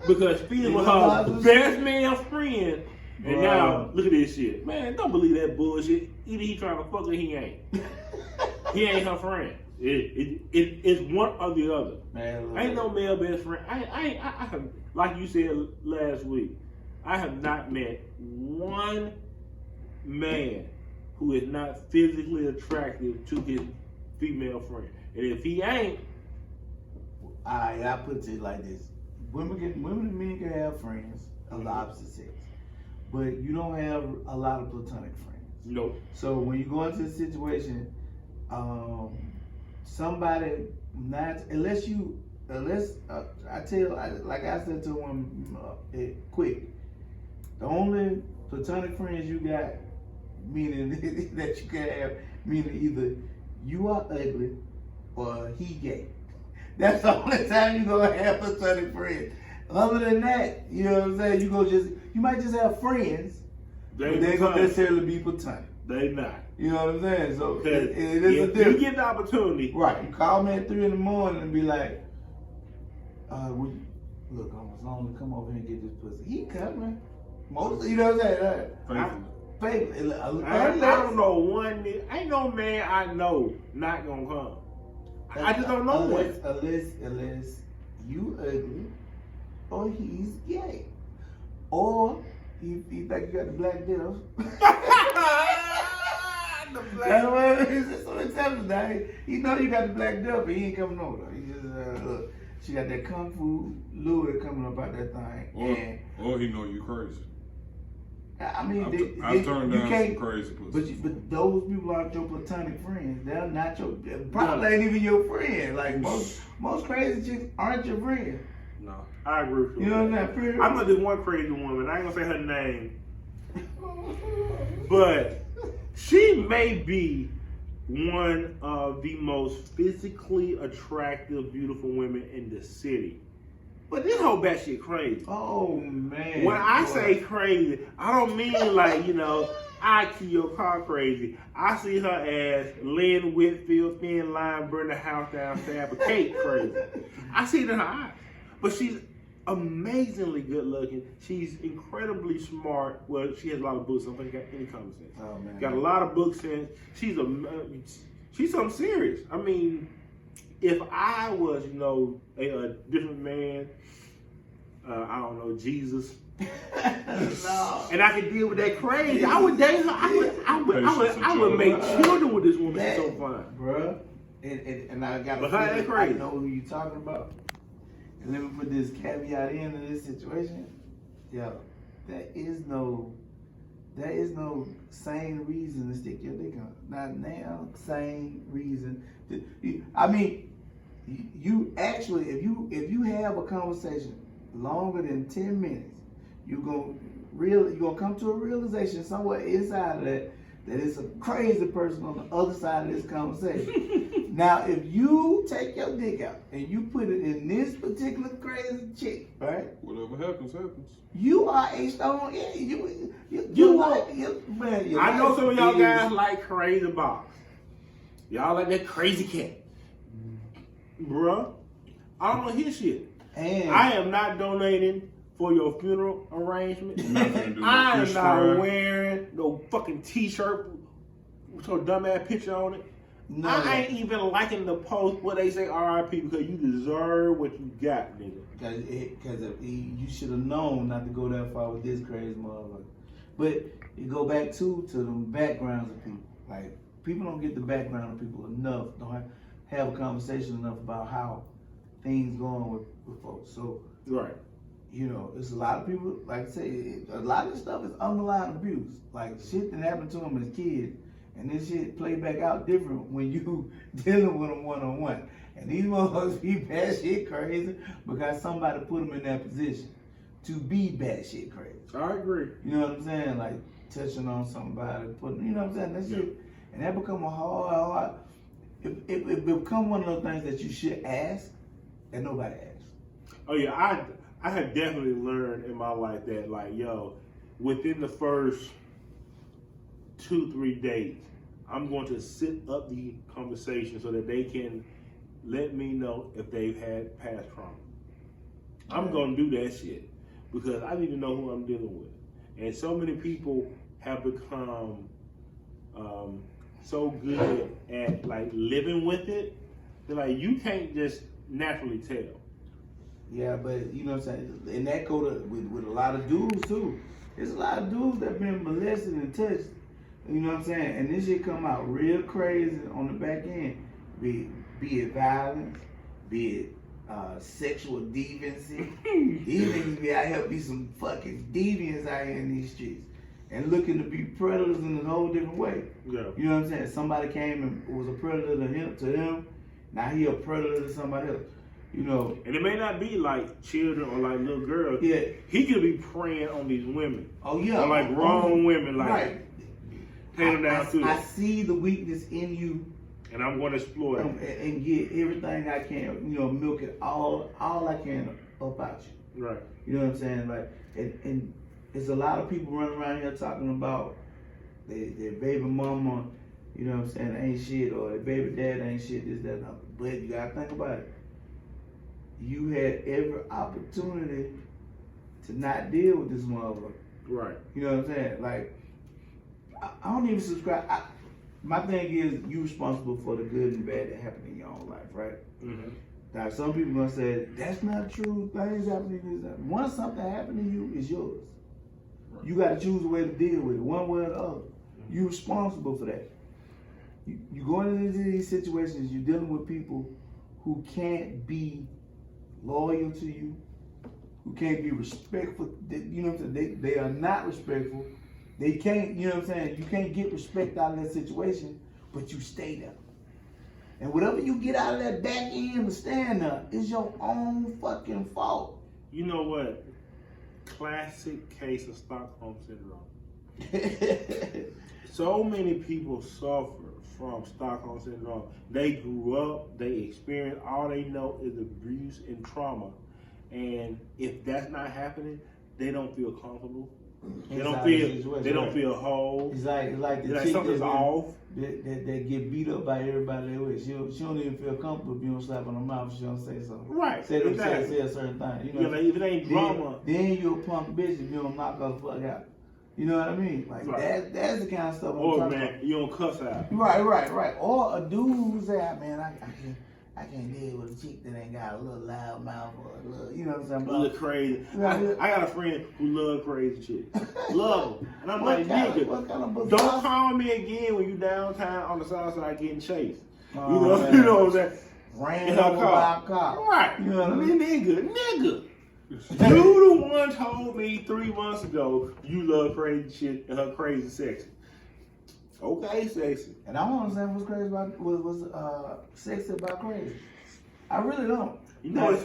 Because Fizz was her best male friend. And now, look at this shit. Man, don't believe that bullshit. Either he trying to fuck or he ain't. He ain't her friend. It's one or the other. Man, ain't no male best friend. I have, like you said last week, I have not met one man who is not physically attractive to his female friend. And if he ain't, I put it like this: women and men can have friends of the opposite sex, but you don't have a lot of platonic friends. Nope. So when you go into a situation, somebody not unless I said to one quick, the only platonic friends you got, meaning that you can have, meaning either you are ugly or he gay. That's the only time you gonna have platonic friends. Other than that, you know what I'm saying? You might just have friends, but they ain't gonna necessarily be platonic. They not. You know what I'm saying? So it is a if difference. you get the opportunity, right? You call me at 3 a.m. and be like, look, I was lonely. Come over here and get this pussy. He coming. Most, you know what I'm saying? I don't know one. Ain't no man I know not gonna come. I just don't know one. Unless you ugly, or he's gay, or you think you got the black deal. That's what it is. So it's happening now. He know you got the black deal, but he ain't coming over. He just look. She got that kung fu Louis coming up out that thing, or he know you crazy. I mean, I've turned down some crazy pussy. But those people aren't your platonic friends. They're not your, probably ain't even your friend. Like most crazy chicks aren't your friend. No, I agree with you. You know what I'm saying? I'm gonna do one crazy woman. I ain't gonna say her name, but she may be one of the most physically attractive, beautiful women in the city. But this whole batshit crazy. Oh man! When I say crazy, I don't mean like I kill your car crazy. I see her as Lynn Whitfield, thin line, burn the house down, stab a cake crazy. I see it in her eyes. But she's amazingly good looking. She's incredibly smart. Well, she has a lot of books. I don't think got any common sense. Oh man! Got a lot of book sense. She's something serious. I mean, if I was, a different man, I don't know, Jesus, no. and I could deal with that crazy, I would date her. I would make children with this woman. She's so fine, bruh. And I got. But her ain't crazy. I know who you talking about. And let me put this caveat into this situation. Yo, there is no sane reason to stick your dick on. Not now, sane reason. I mean, you actually, if you have a conversation longer than 10 minutes, you're gonna come to a realization somewhere inside of that it's a crazy person on the other side of this conversation. Now, if you take your dick out and you put it in this particular crazy chick, right? Whatever happens, happens. You are a stone. You man. I know some of y'all guys like crazy box. Y'all like that crazy cat. Bruh, I don't want to hear shit. And I am not donating for your funeral arrangement. I am not wearing no fucking t-shirt with your dumbass picture on it. No, I ain't even liking the post where they say RIP because you deserve what you got, nigga. Because you should have known not to go that far with this crazy motherfucker. But you go back to the backgrounds of people. Like, people don't get the background of people enough. Don't have a conversation enough about how things going with folks. So, right. It's a lot of people, like I say, a lot of this stuff is underlying abuse. Like, shit that happened to them as kids. And this shit play back out different when you dealing with them one-on-one. And these motherfuckers be batshit crazy because somebody put them in that position to be batshit crazy. I agree. You know what I'm saying? Like, touching on somebody, putting, you know what I'm saying? That shit, and that become a hard, it become one of those things that you should ask and nobody asks. Oh yeah, I have definitely learned in my life that, like, within the first 2-3 days, I'm going to sit up the conversation so that they can let me know if they've had past trauma. I'm going to do that shit because I need to know who I'm dealing with. And so many people have become so good at like living with it that like you can't just naturally tell. Yeah, but you know what I'm saying? And that go to with a lot of dudes too. There's a lot of dudes that been molested and touched. You know what I'm saying? And this shit come out real crazy on the back end. Be it violence, be it sexual deviancy. These niggas be out here be some fucking deviants out here in these streets. And looking to be predators in a whole different way. Yeah. You know what I'm saying? Somebody came and was a predator to them. Now he a predator to somebody else. And it may not be like children or like little girls. Yeah. He could be preying on these women. Oh yeah. Or like grown women, like right. paying them down too. I see the weakness in you, and I'm going to explore it. And get everything I can, you know, milk it all I can about you. Right. You know what I'm saying? Like, and there's a lot of people running around here talking about their baby mama, you know what I'm saying, ain't shit, or their baby dad ain't shit, this, that, and other. But you gotta think about it. You had every opportunity to not deal with this motherfucker. Right. You know what I'm saying? Like, I don't even subscribe. My thing is, you responsible for the good and bad that happened in your own life, right? Mm-hmm. Now, some people gonna say that's not true. Things happen to you. Once something happened to you, it's yours. Right. You got to choose a way to deal with it, one way or the other. You're responsible for that. You going into these situations, you're dealing with people who can't be loyal to you, who can't be respectful. You know what I'm saying? They are not respectful. They can't, you know what I'm saying? You can't get respect out of that situation, but you stay there. And whatever you get out of that back end of stand up is your own fucking fault. You know what? Classic case of Stockholm syndrome. So many people suffer from Stockholm syndrome. They grew up, they experienced, all they know is abuse and trauma. And if that's not happening, they don't feel comfortable. They don't feel whole. It's like the like chick something's off. That get beat up by everybody they with. She don't even feel comfortable if you don't slap on her mouth. She don't say something. Right. Say a certain thing. You know, like if it ain't drama, then you a punk bitch if you don't knock her the fuck out. You know what I mean? Like right. that's the kind of stuff I'm or talking man, about. you don't cuss out. Right. Or a dude who say, man, I can't deal with a chick that ain't got a little loud mouth or a little, you know what I'm saying? A little crazy. I got a friend who love crazy chicks. Love them. And I'm like, nigga, don't call me again when you downtown on the south side getting chased. You know what I'm saying? Ran over by a cop. Right. You know what I mean? Nigga. You the one told me 3 months ago you love crazy shit and her crazy sexy. Okay, sexy. And I don't understand what's crazy about what's sexy about crazy. I really don't. You know,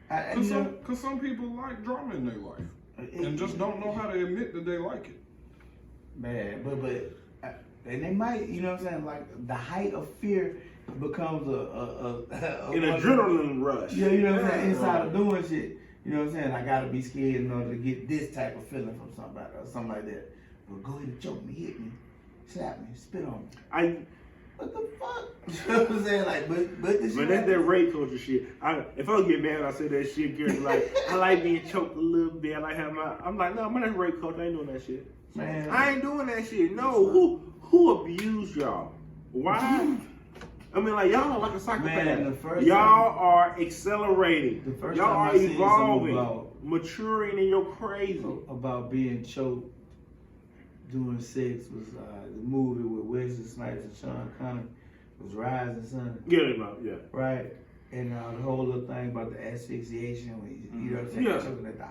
because some people like drama in their life and just don't know how to admit that they like it. Man, but and they might, you know what I'm saying? Like the height of fear becomes an adrenaline rush. Yeah, you know what I'm saying? Inside of doing shit. You know what I'm saying? I gotta be scared in order to get this type of feeling from somebody or something like that. Well, go ahead and choke me, hit me, slap me, spit on me. What the fuck? You know what I'm saying? Like, but the shit. But that's that rape culture shit. If I get mad, I say that shit. Gary, like, I like being choked a little bit. I like having I'm like, no, man, that's rape culture. I ain't doing that shit. Man, I ain't doing that shit. No, who abused y'all? Why? I mean, like, y'all are like a psychopath. Man, y'all are accelerating. The first y'all time are evolving, maturing in your crazy. About being choked during sex was the movie with Wesley Snipes and Sean Connery was Rising Sun. Get him out, yeah. Right? And the whole little thing about the asphyxiation, when you know what I'm saying? Yeah. Choking at the,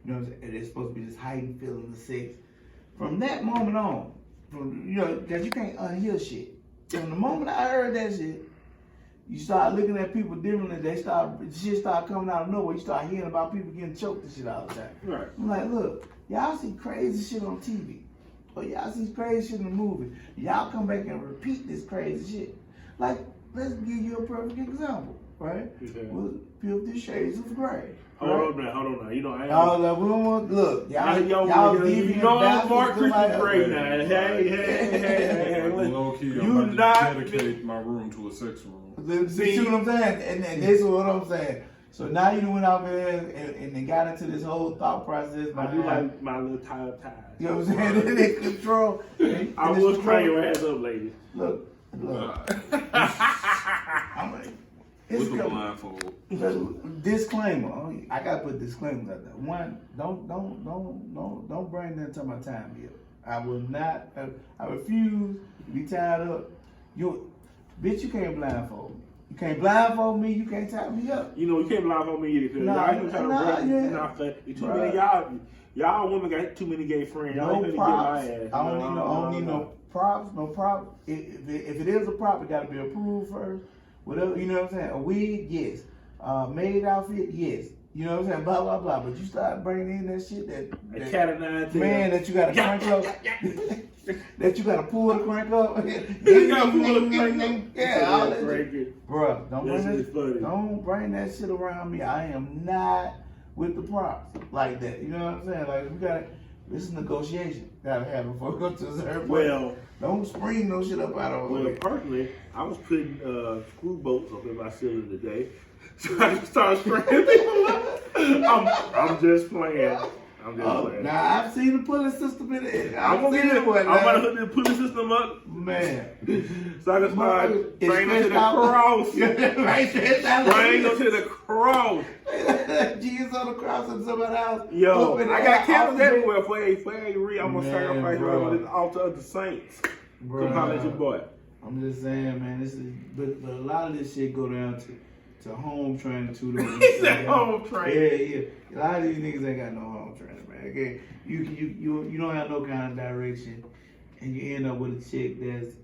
you know what I'm saying? And it's supposed to be this heightened feeling of sex. From that moment on, because you can't unhear shit. From the moment I heard that shit, you start looking at people differently. Shit start coming out of nowhere. You start hearing about people getting choked and shit all the time. Right. I'm like, look, y'all see crazy shit on TV. Or y'all see crazy shit in the movie. Y'all come back and repeat this crazy shit. Like, let's give you a perfect example, right? Okay. With 50 Shades of Grey. Hold on now. You know, I ain't. We don't want, look, y'all you know I'm Mark Christian Grey now. Hey. Low key, I'm about to dedicate my room to a sex room. See what I'm saying? And this is what I'm saying. So now you went out there and they got into this whole thought process. I do like my little tie-up ties. You know what I'm saying? They control. I will train your ass up, ladies. Look. I'm like, with the blindfold. Disclaimer. I gotta put disclaimers out there. One, don't bring that to my time here. I will not. I refuse to be tied up. Bitch, you can't blindfold me. You can't blindfold me. You can't tie me up. You know you can't blindfold me either because too many y'all women got too many gay friends. Y'all No props. I don't need no props. No props. If it is a prop, it got to be approved first. Whatever, you know what I'm saying? A wig, yes. Maid outfit, yes. You know what I'm saying? Blah, blah, blah. But you start bringing in that shit that cat of nine tails. Man, that you got to crunch up. that you gotta pull the crank up. You gotta pull the crank up. Yeah, all that crank shit. it. Bruh, Funny. don't bring that shit around me. I am not with the props like that. You know what I'm saying? Like, we gotta, this is negotiation. Gotta have before we go to a certain point. Well, don't spring no shit up out of well, way. personally, I was putting screw bolts up in my cylinder today, so I can start spraying people up. I'm just playing. I'm just playing. Now I've seen the pulley system in it. I'm gonna hook the pulley system up, man. so I can start spraying them to the cross. Right, Spraying them to the cross. Jesus on the cross and somebody else. Yo, I I got candles everywhere for a read. I'm gonna sacrifice right on this altar of the saints. Come holler at your boy. I'm just saying, man. This is, but a lot of this shit go down to home training too. He said home training. Yeah. A lot of these niggas ain't got no home training, man. Okay, you don't have no kind of direction, and you end up with a chick that's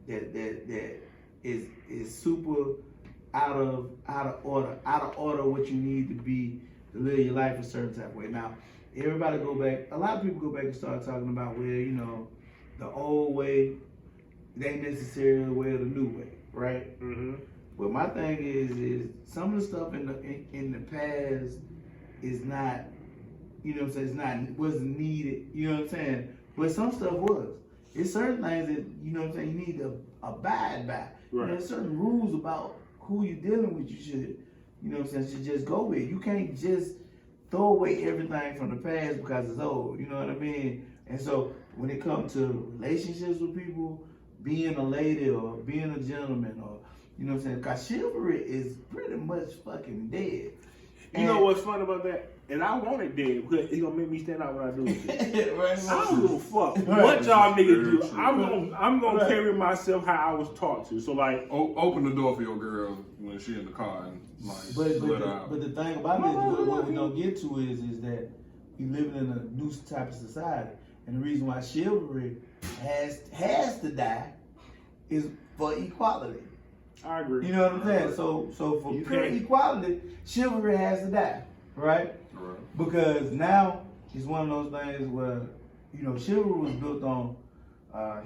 that is super out of order what you need to be to live your life a certain type of way. Now, everybody go back. A lot of people go back and start talking about, well, you know, the old way, it ain't necessarily the way or the new way, right? Mm-hmm. But my thing is some of the stuff in the past is not, you know what I'm saying, wasn't needed, you know what I'm saying? But some stuff was. It's certain things that, you know what I'm saying, you need to abide by. Right. There's certain rules about who you're dealing with you should, you know what I'm saying, should just go with. You can't just throw away everything from the past because it's old, you know what I mean? And so when it comes to relationships with people, being a lady or being a gentleman or, you know what I'm saying, because chivalry is pretty much fucking dead. You know what's fun about that? And I want it dead because it's gonna make me stand out when I do it. Right. I don't give a fuck what y'all niggas do. I'm gonna carry myself how I was taught to. So like, open the door for your girl when she in the car and like let her out. But the thing about this, what we don't get to is that we living in a new type of society, and the reason why chivalry has to die is for equality. I agree. You know what I'm saying? So for pure equality, chivalry has to die, right? Right. Because now it's one of those things where, you know, chivalry was built on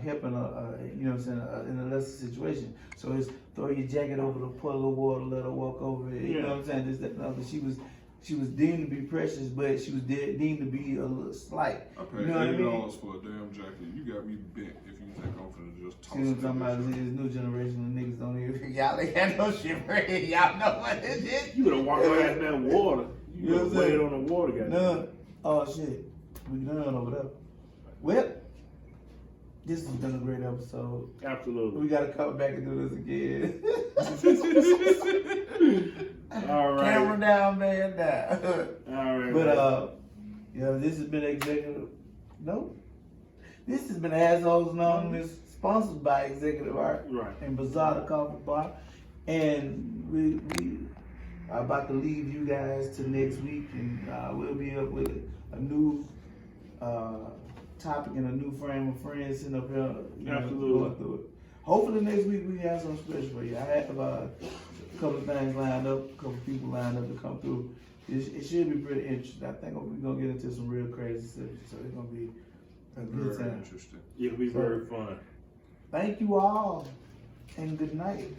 helping you know what I'm saying, in a lesser situation. So it's throw your jacket over the puddle of water, let her walk over it. You know what I'm saying? This, that, and other. She was deemed to be precious, but she was deemed to be a little slight. I paid you know what I mean? $80 for a damn jacket. You got me bent if you think I'm finna just toss You know it. what I'm talking about? This new generation of niggas don't even, y'all ain't got no chivalry. Y'all know what this is. You would have walked around that water. You would have waited on the water, guys. None. Oh shit. We done over there. Well, this has been a great episode. Absolutely. We gotta come back and do this again. All right. Camera down, man down. All right. But yeah, this has been Executive. Nope. This has been Assholes Anonymous, sponsored by Executive Art and Bazaar the Coffee Bar. And we are about to leave you guys to next week, and we'll be up with a new topic and a new frame of friends sitting up here. Absolutely. Going through it. Hopefully next week we have something special for you. I have a couple of things lined up, a couple of people lined up to come through. It should be pretty interesting. I think we're gonna get into some real crazy stuff, so it's gonna be a good Very time. interesting. It'll be very fun. Thank you all, and good night.